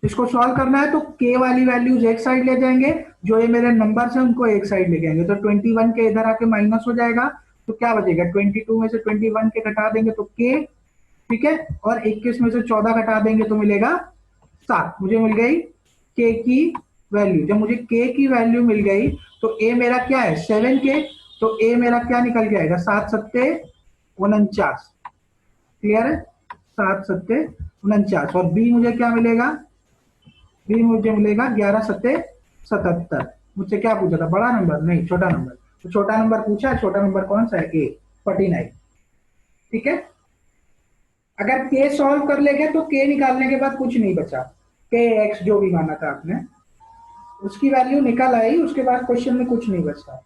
इसको सॉल्व करना है तो k वाली वैल्यूज एक साइड ले जाएंगे, जो ये मेरे नंबर है उनको एक साइड ले जाएंगे, तो 21 के इधर आके माइनस हो जाएगा, तो क्या बचेगा, 22 में से 21 के घटा देंगे तो k, ठीक है, और 21 में से 14 घटा देंगे तो मिलेगा 7। मुझे मिल गई k की वैल्यू। जब मुझे k की वैल्यू मिल गई तो a मेरा क्या है, 7k, तो a मेरा क्या निकल के आएगा, 7×7 = 49, क्लियर है, 7×7 = 49। और बी मुझे क्या मिलेगा, बी मुझे मिलेगा 11×7 = 77। मुझसे क्या पूछा था, बड़ा नंबर नहीं छोटा नंबर, तो छोटा नंबर पूछा है, छोटा नंबर कौन सा है, ए, 49। ठीक है, अगर के सॉल्व कर लेंगे तो के निकालने के बाद कुछ नहीं बचा, के एक्स जो भी माना था आपने उसकी वैल्यू निकल आई, उसके बाद क्वेश्चन में कुछ नहीं बचा।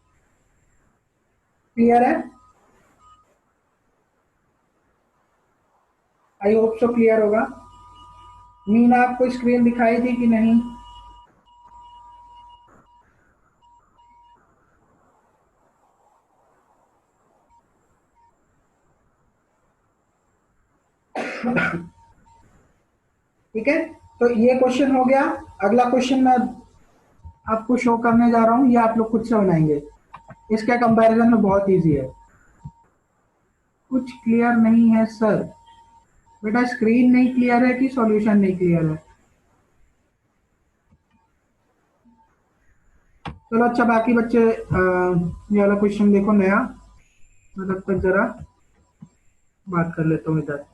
क्लियर है, आई होप सो क्लियर होगा। मीना आपको स्क्रीन दिखाई दी कि नहीं, ठीक है, तो ये क्वेश्चन हो गया। अगला क्वेश्चन मैं आपको शो करने जा रहा हूं, ये आप लोग खुद से बनाएंगे, इसका कंपैरिजन में बहुत इजी है। कुछ क्लियर नहीं है सर, बेटा स्क्रीन नहीं क्लियर है कि सॉल्यूशन नहीं क्लियर है, चलो अच्छा बाकी बच्चे ये वाला क्वेश्चन देखो नया, मैं तब तक जरा बात कर लेता हूँ इधर।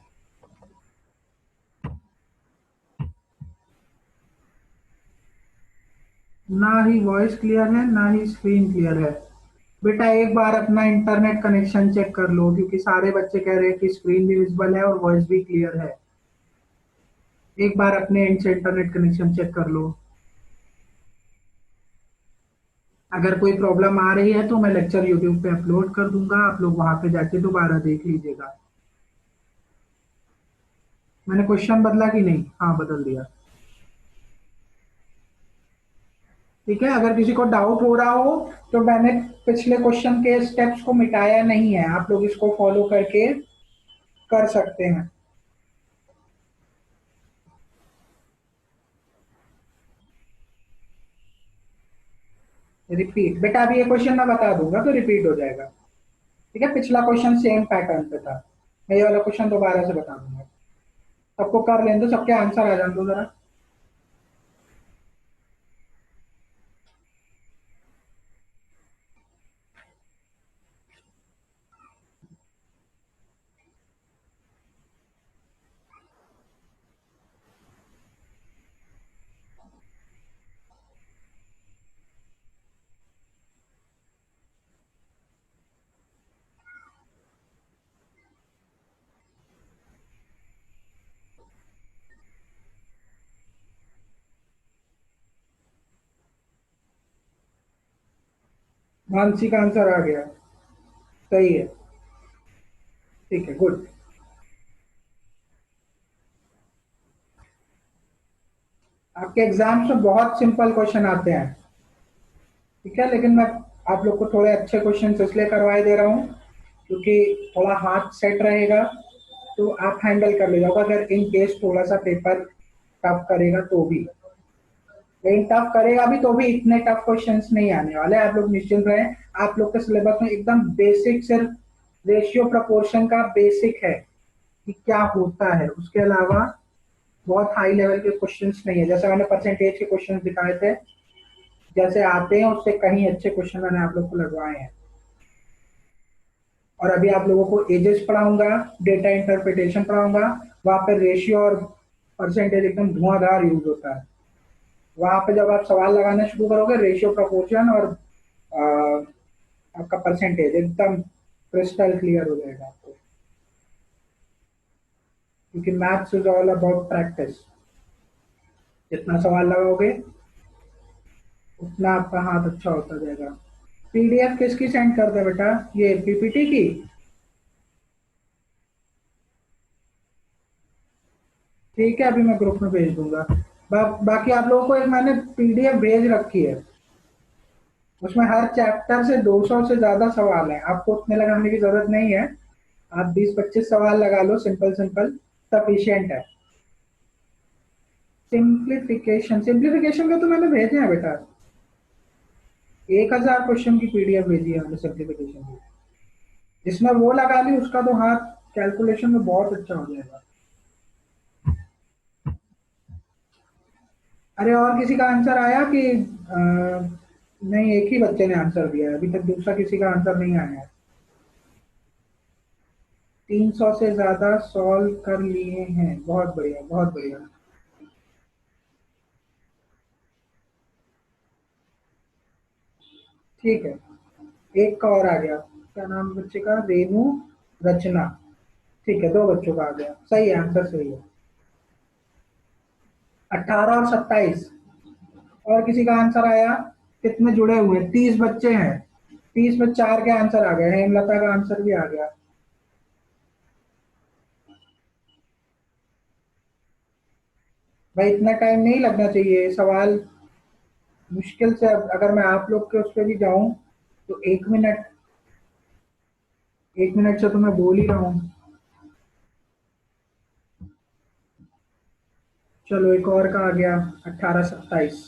ना ही वॉइस क्लियर है ना ही स्क्रीन क्लियर है, बेटा एक बार अपना इंटरनेट कनेक्शन चेक कर लो, क्योंकि सारे बच्चे कह रहे हैं कि स्क्रीन भी विजिबल है और वॉइस भी क्लियर है। एक बार अपने एंड से इंटरनेट कनेक्शन चेक कर लो, अगर कोई प्रॉब्लम आ रही है तो मैं लेक्चर यूट्यूब पे अपलोड कर दूंगा, आप लोग वहां पे जाके दोबारा देख लीजिएगा। मैंने क्वेश्चन बदला कि नहीं, हाँ बदल दिया। ठीक है, अगर किसी को डाउट हो रहा हो तो मैंने पिछले क्वेश्चन के स्टेप्स को मिटाया नहीं है, आप लोग इसको फॉलो करके कर सकते हैं। रिपीट, बेटा अभी ये क्वेश्चन मैं बता दूंगा तो रिपीट हो जाएगा। ठीक है, पिछला क्वेश्चन सेम पैटर्न पे था, मैं ये वाला क्वेश्चन दोबारा से बता दूंगा, सबको कर लें दो, सबके आंसर आ जाए दो जरा। मानसी का आंसर आ गया, सही है, ठीक है, गुड। आपके एग्जाम्स में बहुत सिंपल क्वेश्चन आते हैं, ठीक है, लेकिन मैं आप लोग को थोड़े अच्छे क्वेश्चन इसलिए करवाए दे रहा हूँ क्योंकि थोड़ा हाथ सेट रहेगा तो आप हैंडल कर ले जाओगे, अगर इन केस थोड़ा सा पेपर टफ करेगा तो भी, लेकिन टफ करेगा भी तो भी इतने टफ क्वेश्चंस नहीं आने वाले, आप लोग निश्चिंत रहें। आप लोग के सिलेबस में एकदम बेसिक सिर्फ रेशियो प्रपोर्शन का बेसिक है कि क्या होता है, उसके अलावा बहुत हाई लेवल के क्वेश्चंस नहीं है। जैसे मैंने परसेंटेज के क्वेश्चंस दिखाए थे, जैसे आते हैं उससे कहीं अच्छे क्वेश्चन मैंने आप लोग को लगवाए हैं। और अभी आप लोगों को एजेस पढ़ाऊंगा, डेटा इंटरप्रिटेशन पढ़ाऊंगा, वहां पे रेशियो और परसेंटेज एकदम धुआंधार यूज होता है। वहां पे जब आप सवाल लगाना शुरू करोगे रेशियो प्रपोर्शन और आपका परसेंटेज एकदम क्रिस्टल क्लियर हो जाएगा आपको, क्योंकि maths is all about practice. जितना सवाल लगाओगे उतना आपका हाथ अच्छा होता जाएगा। पीडीएफ किसकी सेंड कर दे बेटा, ये पीपीटी की? ठीक है, अभी मैं ग्रुप में भेज दूंगा। बाकी आप लोगों को एक मैंने पीडीएफ भेज रखी है, उसमें हर चैप्टर से 200 से ज्यादा सवाल है, आपको उतने लगाने की जरूरत नहीं है। आप 20-25 सवाल लगा लो, सिंपल सिंपल सफिशियंट है। सिंप्लीफिकेशन, सिंप्लीफिकेशन का तो मैंने भेजे हैं बेटा, 1000 क्वेश्चन की पीडीएफ भेजी है मैंने सिंप्लीफिकेशन की। जिसमें वो लगा ली उसका तो हाथ कैलकुलेशन में बहुत अच्छा हो जाएगा। अरे और किसी का आंसर आया कि नहीं, एक ही बच्चे ने आंसर दिया है, अभी तक दूसरा किसी का आंसर नहीं आया है। 300 से ज्यादा सॉल्व कर लिए हैं, बहुत बढ़िया, बहुत बढ़िया। ठीक है, एक का और आ गया, क्या नाम है बच्चे का, रेनू रचना। ठीक है, दो बच्चों का आ गया, सही है, आंसर सही है। 18 और 27। और किसी का आंसर आया? कितने जुड़े हुए हैं, 30 बच्चे हैं, 30 में 4 के आंसर आ गए, हेमलता का आंसर भी आ गया। भाई इतना टाइम नहीं लगना चाहिए, सवाल मुश्किल से, अब अगर मैं आप लोग के उस पर भी जाऊं तो 1 मिनट, 1 मिनट से तो मैं बोल ही रहा हूँ। चलो एक और का आ गया, 18-27।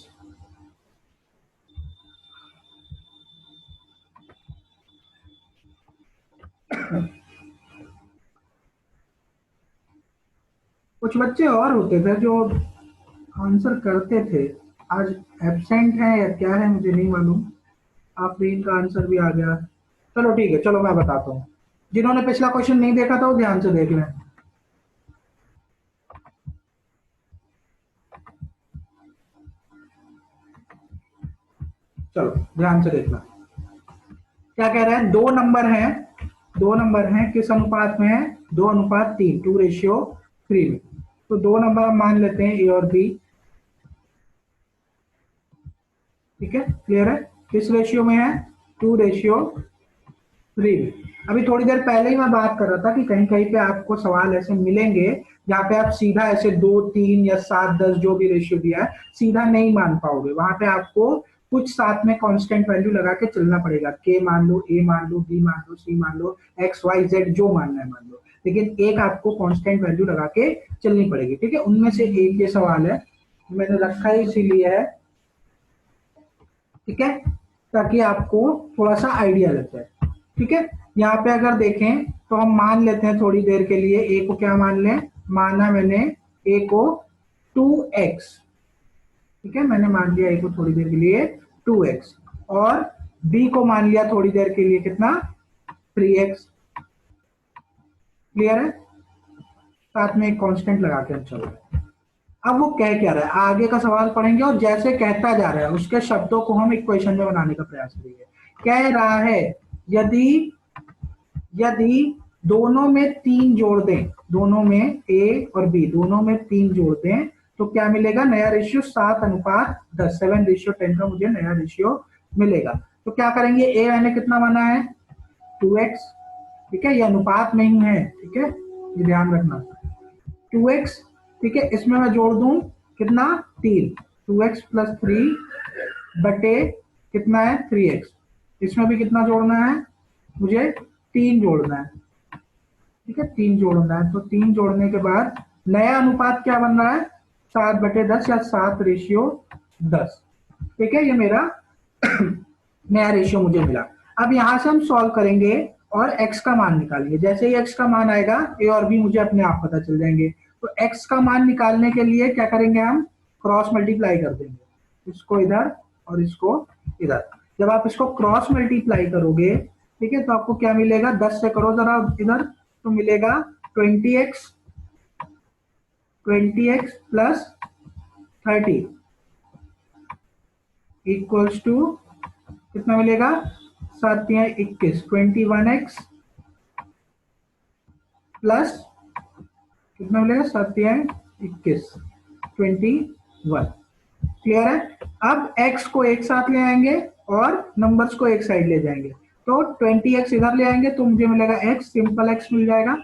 कुछ बच्चे और होते थे जो आंसर करते थे, आज एब्सेंट है या क्या है मुझे नहीं मालूम। आफरीन का आंसर भी आ गया। चलो ठीक है, चलो मैं बताता हूँ, जिन्होंने पिछला क्वेश्चन नहीं देखा था वो ध्यान से देख लें। चलो ध्यान से देखना, क्या कह रहा है, दो नंबर हैं, दो नंबर हैं, किस अनुपात में है, 2:3, 2:3 में। तो दो नंबर हम मान लेते हैं ए और बी, ठीक है, क्लियर है, किस रेशियो में है, 2:3 में। अभी थोड़ी देर पहले ही मैं बात कर रहा था कि कहीं कहीं पे आपको सवाल ऐसे मिलेंगे जहाँ पे आप सीधा ऐसे 2-3 या 7-10 जो भी रेशियो दिया है सीधा नहीं मान पाओगे, वहां पे आपको कुछ साथ में कांस्टेंट वैल्यू लगा के चलना पड़ेगा, के मान लो, ए मान लो, बी मान लो, सी मान लो, एक्स वाई जेड जो मानना है मान लो, लेकिन एक आपको कांस्टेंट वैल्यू लगा के चलनी पड़ेगी, ठीक है। उनमें से एक ये सवाल है, मैंने रखा ही इसीलिए है, ठीक है, ताकि आपको थोड़ा सा आइडिया लग जाए, ठीक है। यहाँ पे अगर देखें तो हम मान लेते हैं थोड़ी देर के लिए, ए को क्या मान लें, माना मैंने ए को 2x, ठीक है, मैंने मान लिया ए को थोड़ी देर के लिए 2x, और बी को मान लिया थोड़ी देर के लिए कितना, 3x, क्लियर है, साथ में एक कांस्टेंट लगा के हम चल रहे हैं। अब वो कह क्या रहा है, आगे का सवाल पढ़ेंगे और जैसे कहता जा रहा है उसके शब्दों को हम इक्वेशन में बनाने का प्रयास करेंगे। कह रहा है यदि यदि दोनों में 3 जोड़ दें, दोनों में ए और बी दोनों में 3 जोड़ दें तो क्या मिलेगा, नया रेशियो 7:10, 7:10 का मुझे नया रेशियो मिलेगा। तो क्या करेंगे, ए मैंने कितना माना है 2x, ठीक है, ये अनुपात में ही है, ठीक है, ये ध्यान रखना 2x, ठीक है, इसमें मैं जोड़ दूं कितना 3, 2x प्लस 3 बटे कितना है 3x, इसमें भी कितना जोड़ना है मुझे 3 जोड़ना है, ठीक है, 3 जोड़ना है। तो 3 जोड़ने के बाद नया अनुपात क्या बन रहा है 7/10 या 7:10, ठीक है, ये मेरा नया रेशियो मुझे मिला। अब यहां से हम सॉल्व करेंगे और x का मान निकालेंगे। जैसे ही x का मान आएगा a और b मुझे अपने आप पता चल जाएंगे। तो x का मान निकालने के लिए क्या करेंगे, हम क्रॉस मल्टीप्लाई कर देंगे, इसको इधर और इसको इधर। जब आप इसको क्रॉस मल्टीप्लाई करोगे, ठीक है, तो आपको क्या मिलेगा, 10 से करो जरा इधर, तो मिलेगा 20x प्लस 30 इक्वल्स टू कितना मिलेगा 7×21, 21x प्लस कितना मिलेगा 7×21, 21। क्लियर है। अब x को एक साथ ले आएंगे और नंबर्स को एक साइड ले जाएंगे, तो 20x इधर ले आएंगे तो मुझे मिलेगा x, सिंपल x मिल जाएगा।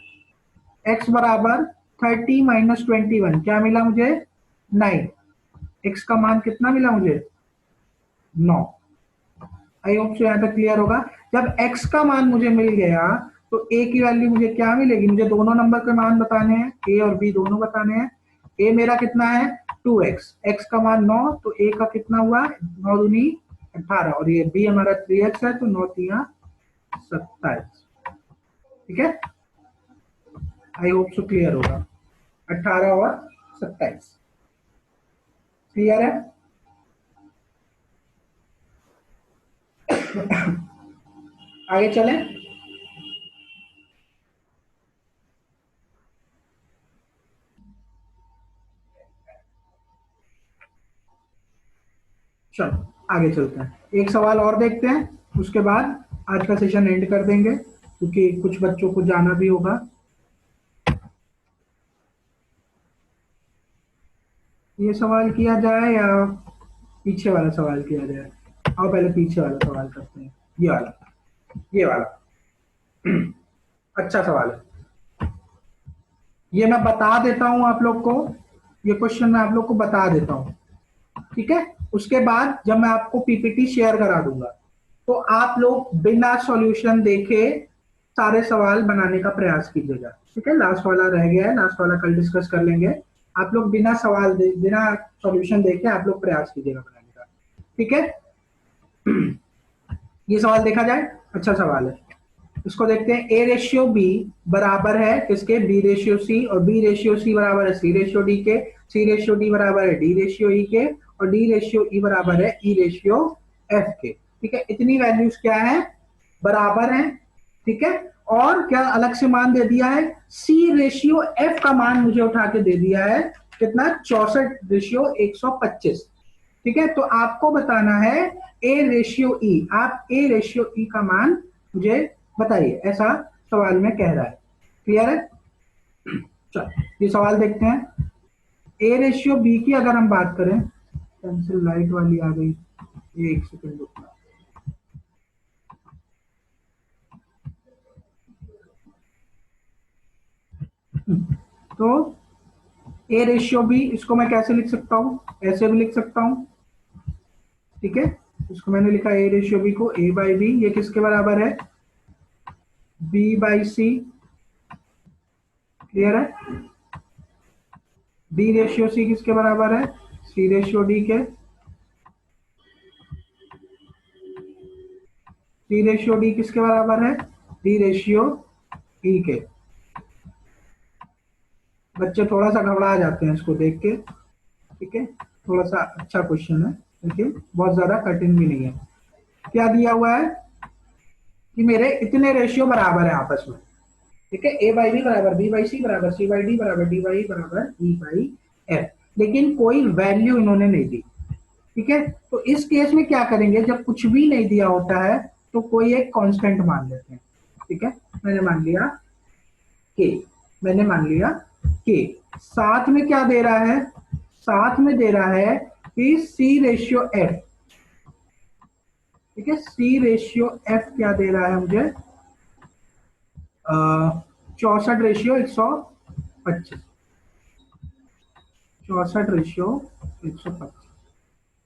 x बराबर 30 माइनस 21, क्या मिला मुझे 9। x का मान कितना मिला मुझे 9। आई होप सो यहां तक क्लियर होगा। जब x का मान मुझे मिल गया तो a की वैल्यू मुझे क्या मिलेगी, मुझे दोनों नंबर के मान बताने हैं, a और b दोनों बताने हैं। a मेरा कितना है 2x, x का मान 9, तो a का कितना हुआ 9 दूनी 18, और ये b हमारा 3x है, तो 9 3 27, ठीक है। आई होप सो क्लियर होगा, 18 और 27 क्लियर है। आगे चलें। चलो आगे चलते हैं, एक सवाल और देखते हैं, उसके बाद आज का सेशन एंड कर देंगे, क्योंकि कुछ बच्चों को जाना भी होगा। ये सवाल किया जाए या पीछे वाला सवाल किया जाए, आओ पहले पीछे वाला सवाल करते हैं, ये वाला अच्छा सवाल है, ये मैं बता देता हूं आप लोग को, ये क्वेश्चन मैं आप लोग को बता देता हूं, ठीक है। उसके बाद जब मैं आपको पीपीटी शेयर करा दूंगा तो आप लोग बिना सॉल्यूशन देखे सारे सवाल बनाने का प्रयास कीजिएगा, ठीक है। लास्ट वाला रह गया है, लास्ट वाला कल डिस्कस कर लेंगे। आप लोग बिना बिना सॉल्यूशन देखे आप लोग प्रयास कीजिएगा बनाने का, ठीक है। ये सवाल देखा जाए, अच्छा सवाल है, इसको देखते हैं। ए रेशियो बी बराबर है किसके, बी रेशियो सी, और बी रेशियो सी बराबर है सी रेशियो डी के, सी रेशियो डी बराबर है डी रेशियो ई के, और डी रेशियो ई बराबर है ई रेशियो एफ के, ठीक है। इतनी वैल्यूज क्या है, बराबर है, ठीक है। और क्या अलग से मान दे दिया है, सी रेशियो एफ का मान मुझे उठा के दे दिया है कितना 64:125, ठीक है। तो आपको बताना है ए रेशियो ई, आप ए रेशियो ई का मान मुझे बताइए, ऐसा सवाल में कह रहा है। क्लियर है। चलो ये सवाल देखते हैं। ए रेशियो बी की अगर हम बात करें, पेंसिल लाइट वाली आ गई, एक सेकंड रुकना। तो ए रेशियो बी, इसको मैं कैसे लिख सकता हूं, ऐसे भी लिख सकता हूं, ठीक है। इसको मैंने लिखा ए रेशियो बी को ए बाई बी, ये किसके बराबर है बी बाई सी, क्लियर है। बी रेशियो सी किसके बराबर है सी रेशियो डी के, सी रेशियो डी किसके बराबर है डी रेशियो ई के। बच्चे थोड़ा सा घबरा जाते हैं इसको देख के, ठीक है, थोड़ा सा अच्छा क्वेश्चन है, लेकिन बहुत ज्यादा कठिन भी नहीं है। क्या दिया हुआ है कि मेरे इतने रेशियो बराबर है आपस में, ठीक है। ए बाई बी बराबर बी बाई सी बराबर सी बाई डी बराबर डी बाई बराबर ई बाई एफ, लेकिन कोई वैल्यू इन्होंने नहीं दी, ठीक है। तो इस केस में क्या करेंगे, जब कुछ भी नहीं दिया होता है तो कोई एक कांस्टेंट मान लेते हैं, ठीक है। मैंने मान लिया के, मैंने मान लिया के, साथ में क्या दे रहा है, साथ में दे रहा है कि सी रेशियो एफ, ठीक है, सी रेशियो एफ क्या दे रहा है मुझे, 64 रेशियो 125, 64 रेशियो 125।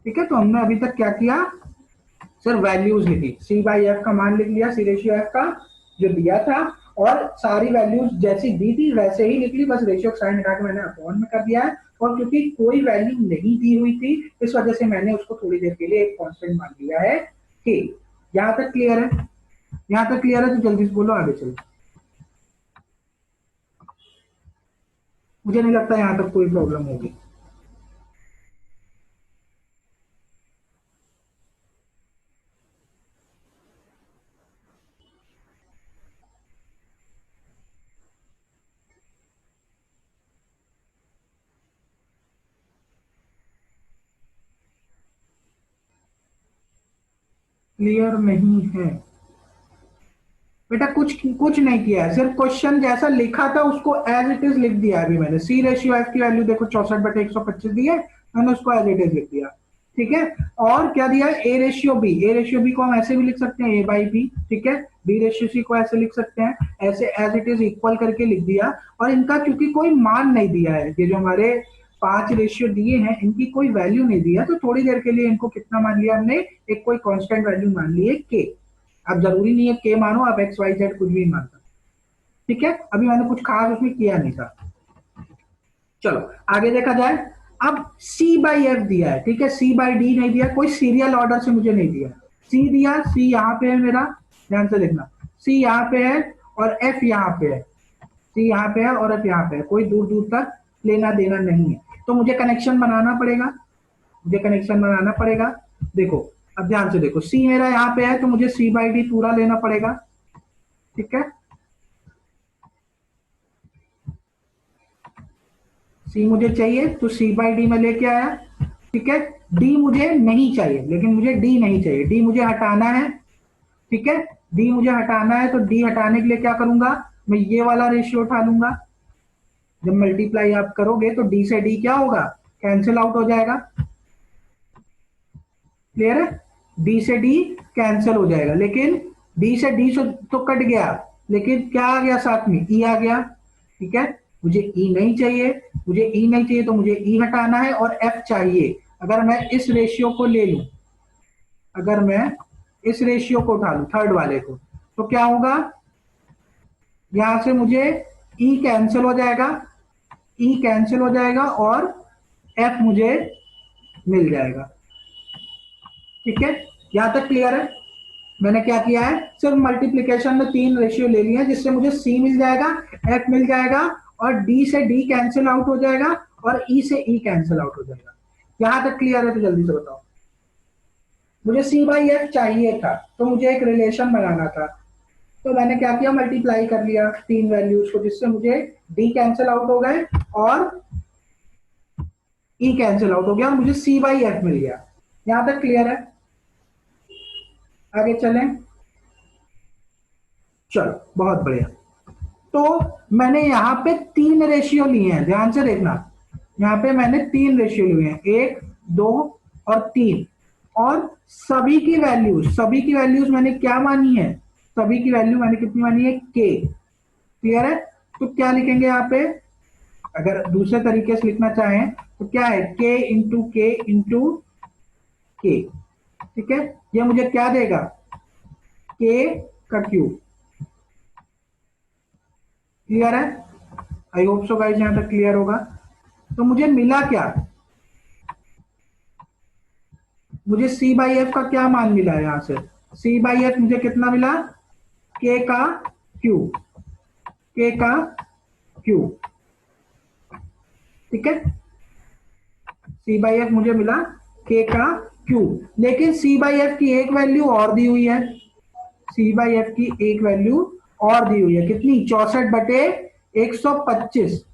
ठीक है, तो हमने अभी तक क्या किया सर, वैल्यूज लिखी, सी बाई एफ का मान लिख लिया, सी रेशियो एफ का जो दिया था, और सारी वैल्यूज जैसी दी थी वैसे ही लिख ली, बस रेशियो साइन हटा के मैंने अपॉन में कर दिया है। और क्योंकि कोई वैल्यू नहीं दी हुई थी, इस वजह से मैंने उसको थोड़ी देर के लिए एक कांस्टेंट मान लिया है कि। यहां तक क्लियर है? यहां तक क्लियर है तो जल्दी से बोलो, आगे चलो। मुझे नहीं लगता यहां तक कोई प्रॉब्लम होगी। क्लियर नहीं है बेटा? कुछ कुछ नहीं किया है, सिर्फ क्वेश्चन जैसा लिखा था उसको एज इट इज लिख दिया है। अभी मैंने सी रेशियो एफ की वैल्यू देखो 64/125 दी है, मैंने उसको एज इट इज लिख दिया। ठीक है, और क्या दिया है, A ratio B, A ratio B को हम ऐसे भी लिख सकते हैं, ए बाई बी। ठीक है, बी रेशियो सी को ऐसे लिख सकते हैं, ऐसे एज इट इज इक्वल करके लिख दिया। और इनका क्योंकि कोई मान नहीं दिया है, ये जो हमारे 5 रेशियो दिए हैं इनकी कोई वैल्यू नहीं दिया, तो थोड़ी देर के लिए इनको कितना मान लिया हमने, एक कोई कांस्टेंट वैल्यू मान ली है के। अब जरूरी नहीं है के मानो, आप एक्स वाई जेड कुछ भी मान सकते। ठीक है, अभी मैंने कुछ खास उसमें किया नहीं था। चलो आगे देखा जाए। अब सी बाई एफ दिया है, ठीक है, सी बाई डी नहीं दिया, कोई सीरियल ऑर्डर से मुझे नहीं दिया। सी दिया, सी यहाँ पे है मेरा, ध्यान से देखना, सी यहाँ पे है और एफ यहाँ पे है, सी यहाँ पे है और एफ यहाँ पे है, कोई दूर दूर तक लेना देना नहीं है। तो मुझे कनेक्शन बनाना पड़ेगा, मुझे कनेक्शन बनाना पड़ेगा। देखो, अब ध्यान से देखो, सी मेरा यहाँ पे है तो मुझे सी बाई डी पूरा लेना पड़ेगा। ठीक है, सी मुझे चाहिए तो सी बाई डी में लेके आया। ठीक है, डी मुझे नहीं चाहिए, लेकिन मुझे डी नहीं चाहिए, डी मुझे हटाना है। ठीक है, डी मुझे हटाना है तो डी हटाने के लिए क्या करूंगा, मैं ये वाला रेशियो उठा लूंगा। जब मल्टीप्लाई आप करोगे तो डी से डी क्या होगा, कैंसिल आउट हो जाएगा। क्लियर है, डी से डी कैंसिल हो जाएगा, लेकिन डी से डी तो कट गया, लेकिन क्या आ गया साथ में, ई आ गया। ठीक है, मुझे ई नहीं चाहिए, मुझे ई नहीं चाहिए तो मुझे ई हटाना है और एफ चाहिए। अगर मैं इस रेशियो को ले लूं, अगर मैं इस रेशियो को उठा लूं थर्ड वाले को, तो क्या होगा, यहां से मुझे ई कैंसिल हो जाएगा, ई कैंसिल हो जाएगा और एफ मुझे मिल जाएगा। ठीक है, यहां तक क्लियर है? मैंने क्या किया है, सिर्फ मल्टीप्लीकेशन में 3 रेशियो ले लिए हैं, जिससे मुझे सी मिल जाएगा, एफ मिल जाएगा, और डी से डी कैंसिल आउट हो जाएगा और ई से ई कैंसिल आउट हो जाएगा। यहां तक क्लियर है तो जल्दी से बताओ। मुझे सी बाई एफ चाहिए था, तो मुझे एक रिलेशन बनाना था, तो मैंने क्या किया, मल्टीप्लाई कर लिया 3 वैल्यूज को, जिससे मुझे डी कैंसिल आउट हो गए और ई कैंसिल आउट हो गया और मुझे सी बाई एफ मिल गया। यहां तक क्लियर है? आगे चलें, चलो बहुत बढ़िया। तो मैंने यहाँ पे 3 रेशियो लिए हैं, ध्यान से देखना, यहाँ पे मैंने 3 रेशियो लिए हैं, 1, 2 और 3। और सभी की वैल्यूज मैंने क्या मानी है, सभी की वैल्यू मैंने कितनी मानी है, के। क्लियर है? तो क्या लिखेंगे यहाँ पे, अगर दूसरे तरीके से लिखना चाहें तो क्या है, के इंटू के इंटू के। ठीक है, ये मुझे क्या देगा, के का क्यूब। क्लियर है? आई होप सो गाइस, यहां तक क्लियर होगा। तो मुझे मिला क्या, मुझे सी बाई एफ का क्या मान मिला है, यहां से सी बाई एफ मुझे कितना मिला, के का क्यूब, के का क्यूब। ठीक है, सी बाई एफ मुझे मिला के का क्यूब, लेकिन सी बाई एफ की एक वैल्यू और दी हुई है, सी बाई एफ की एक वैल्यू और दी हुई है, कितनी, 64/125।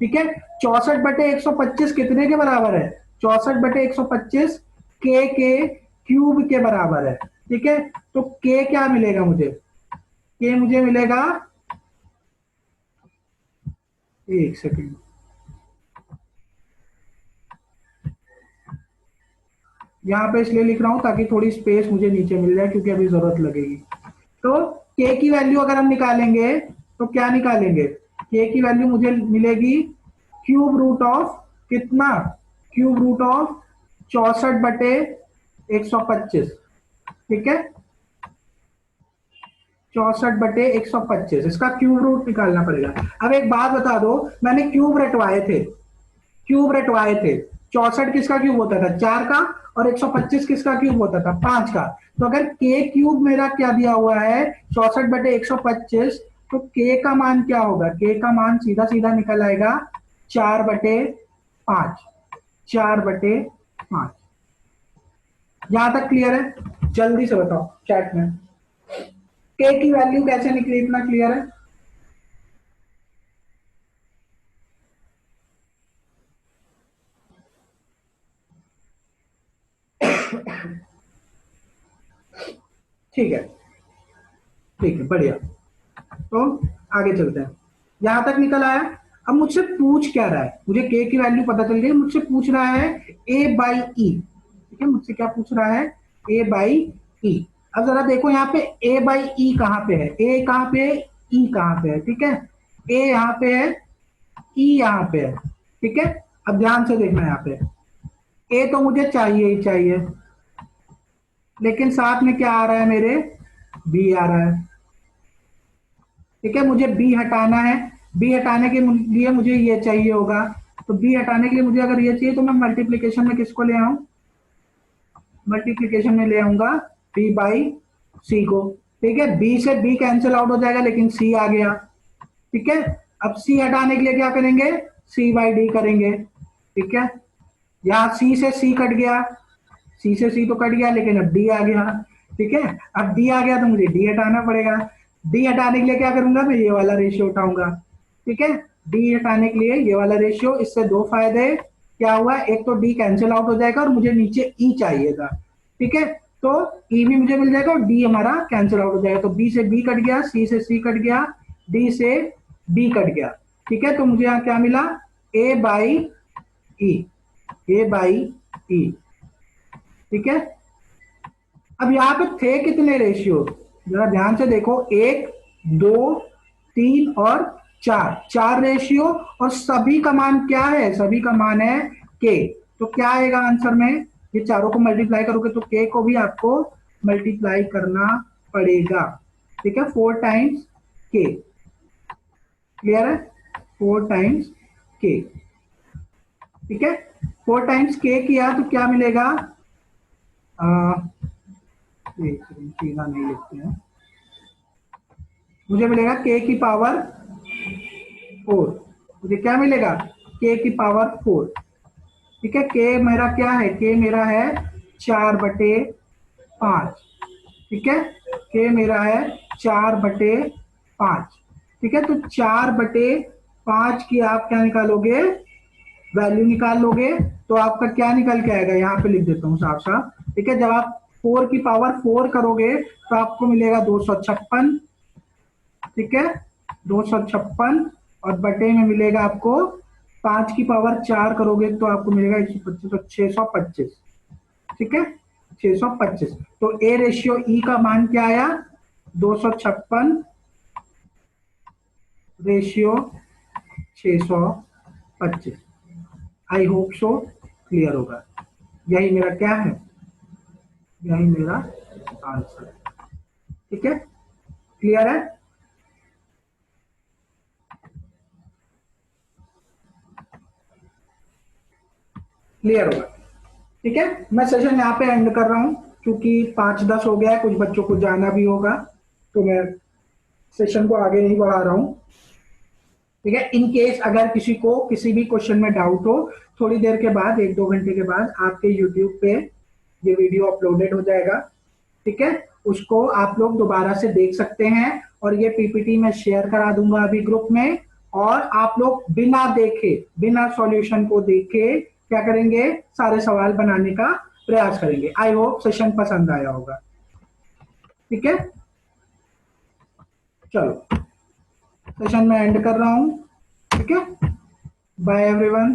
ठीक है, 64/125 कितने के बराबर है, 64/125 के क्यूब के बराबर है। ठीक है, तो के क्या मिलेगा मुझे, के मुझे मिलेगा, एक सेकंड, यहाँ पे इसलिए लिख रहा हूं ताकि थोड़ी स्पेस मुझे नीचे मिल जाए, क्योंकि अभी जरूरत लगेगी। तो k की वैल्यू अगर हम निकालेंगे तो क्या निकालेंगे, k की वैल्यू मुझे मिलेगी क्यूब रूट ऑफ कितना, क्यूब रूट ऑफ 64/125। ठीक है, 64/125, इसका क्यूब रूट निकालना पड़ेगा। अब एक बात बता दो, मैंने क्यूब रटवाए थे, क्यूब रटवाए थे। 64 किसका क्यूब होता था, 4 का, और 125 किसका क्यूब होता था, 5 का। तो अगर के क्यूब मेरा क्या दिया हुआ है, 64/125, तो के का मान क्या होगा, के का मान सीधा सीधा निकल आएगा 4/5, 4/5। यहां तक क्लियर है? जल्दी से बताओ चैट में, के की वैल्यू कैसे निकली, इतना क्लियर है? ठीक है, ठीक है, बढ़िया। तो आगे चलते हैं, यहां तक निकल आया। अब मुझसे पूछ क्या रहा है, मुझे के की वैल्यू पता चल गई, मुझसे पूछ रहा है ए बाई ई। ठीक है, मुझसे क्या पूछ रहा है, ए बाई ई। अब जरा देखो यहाँ पे ए बाई ई कहाँ पे है, ए कहाँ पे है, ई कहाँ पे है। ठीक है, ए यहाँ पे है, ई यहाँ पे है। ठीक है, अब ध्यान से देखना यहाँ पे, ए तो मुझे चाहिए ही चाहिए, लेकिन साथ में क्या आ रहा है मेरे, बी आ रहा है। ठीक है, मुझे बी हटाना है, बी हटाने के लिए मुझे ये चाहिए होगा। तो बी हटाने के लिए मुझे अगर ये चाहिए तो मैं मल्टीप्लीकेशन में किसको ले आऊं, मल्टीप्लीकेशन में ले आऊंगा बी बाई सी को। ठीक है, बी से बी कैंसिल आउट हो जाएगा, लेकिन सी आ गया। ठीक है, अब सी हटाने के लिए क्या करेंगे, सी बाई डी करेंगे। ठीक है, यहाँ सी से सी कट गया, सी से सी तो कट गया, लेकिन अब डी आ गया। ठीक है, अब डी आ गया तो मुझे डी हटाना पड़ेगा। डी हटाने के लिए क्या करूंगा, मैं ये वाला रेशियो उठाऊंगा। ठीक है, डी हटाने के लिए ये वाला रेशियो, इससे दो फायदे क्या हुआ, एक तो डी कैंसिल आउट हो जाएगा और मुझे नीचे ई चाहिए था। ठीक है, तो ई भी मुझे मिल जाएगा और डी हमारा कैंसिल आउट हो जाएगा। तो बी से बी कट गया, सी से सी कट गया, डी से डी कट गया। ठीक है, तो मुझे यहाँ क्या मिला, ए by E, A by E. ठीक है, अब यहां पे थे कितने रेशियो, जरा ध्यान से देखो, एक, दो, तीन और चार, चार रेशियो, और सभी का मान क्या है, सभी का मान है के। तो क्या आएगा आंसर में, ये चारों को मल्टीप्लाई करोगे तो के को भी आपको मल्टीप्लाई करना पड़ेगा। ठीक है, 4 टाइम्स के, क्लियर है, 4 टाइम्स के। ठीक है, 4 टाइम्स के किया तो क्या मिलेगा, एक सेकंड, सीधा नहीं लिखते हैं, मुझे मिलेगा के की पावर 4। मुझे क्या मिलेगा, के की पावर 4। ठीक है, के मेरा क्या है, के मेरा है 4/5। ठीक है, के मेरा है 4/5। ठीक है, तो 4/5 की आप क्या निकालोगे, वैल्यू निकाल लोगे, तो आपका क्या निकल के आएगा, यहाँ पे लिख देता हूँ साफ साफ। ठीक है, जब आप 4 की पावर 4 करोगे तो आपको मिलेगा 256। ठीक है, 256, और बटे में मिलेगा आपको 5 की पावर 4 करोगे तो आपको मिलेगा 125, तो 625। ठीक है, 625। तो ए रेशियो ई का मान क्या आया, 256 ratio 625। I hope so clear होगा। यही मेरा क्या है, यही मेरा आंसर है। ठीक है, क्लियर है? क्लियर होगा। ठीक है, मैं सेशन यहाँ पे एंड कर रहा हूँ, क्योंकि 5:10 हो गया है, कुछ बच्चों को जाना भी होगा, तो मैं सेशन को आगे नहीं बढ़ा रहा हूँ। ठीक है, इन केस अगर किसी को किसी भी क्वेश्चन में डाउट हो, थोड़ी देर के बाद, 1-2 घंटे के बाद आपके यूट्यूब पे ये वीडियो अपलोडेड हो जाएगा। ठीक है, उसको आप लोग दोबारा से देख सकते हैं, और ये पीपीटी मैं शेयर करा दूंगा अभी ग्रुप में, और आप लोग बिना देखे, बिना सॉल्यूशन को देखे क्या करेंगे, सारे सवाल बनाने का प्रयास करेंगे। आई होप सेशन पसंद आया होगा। ठीक है, चलो सेशन में एंड कर रहा हूं। ठीक है, बाय एवरीवन।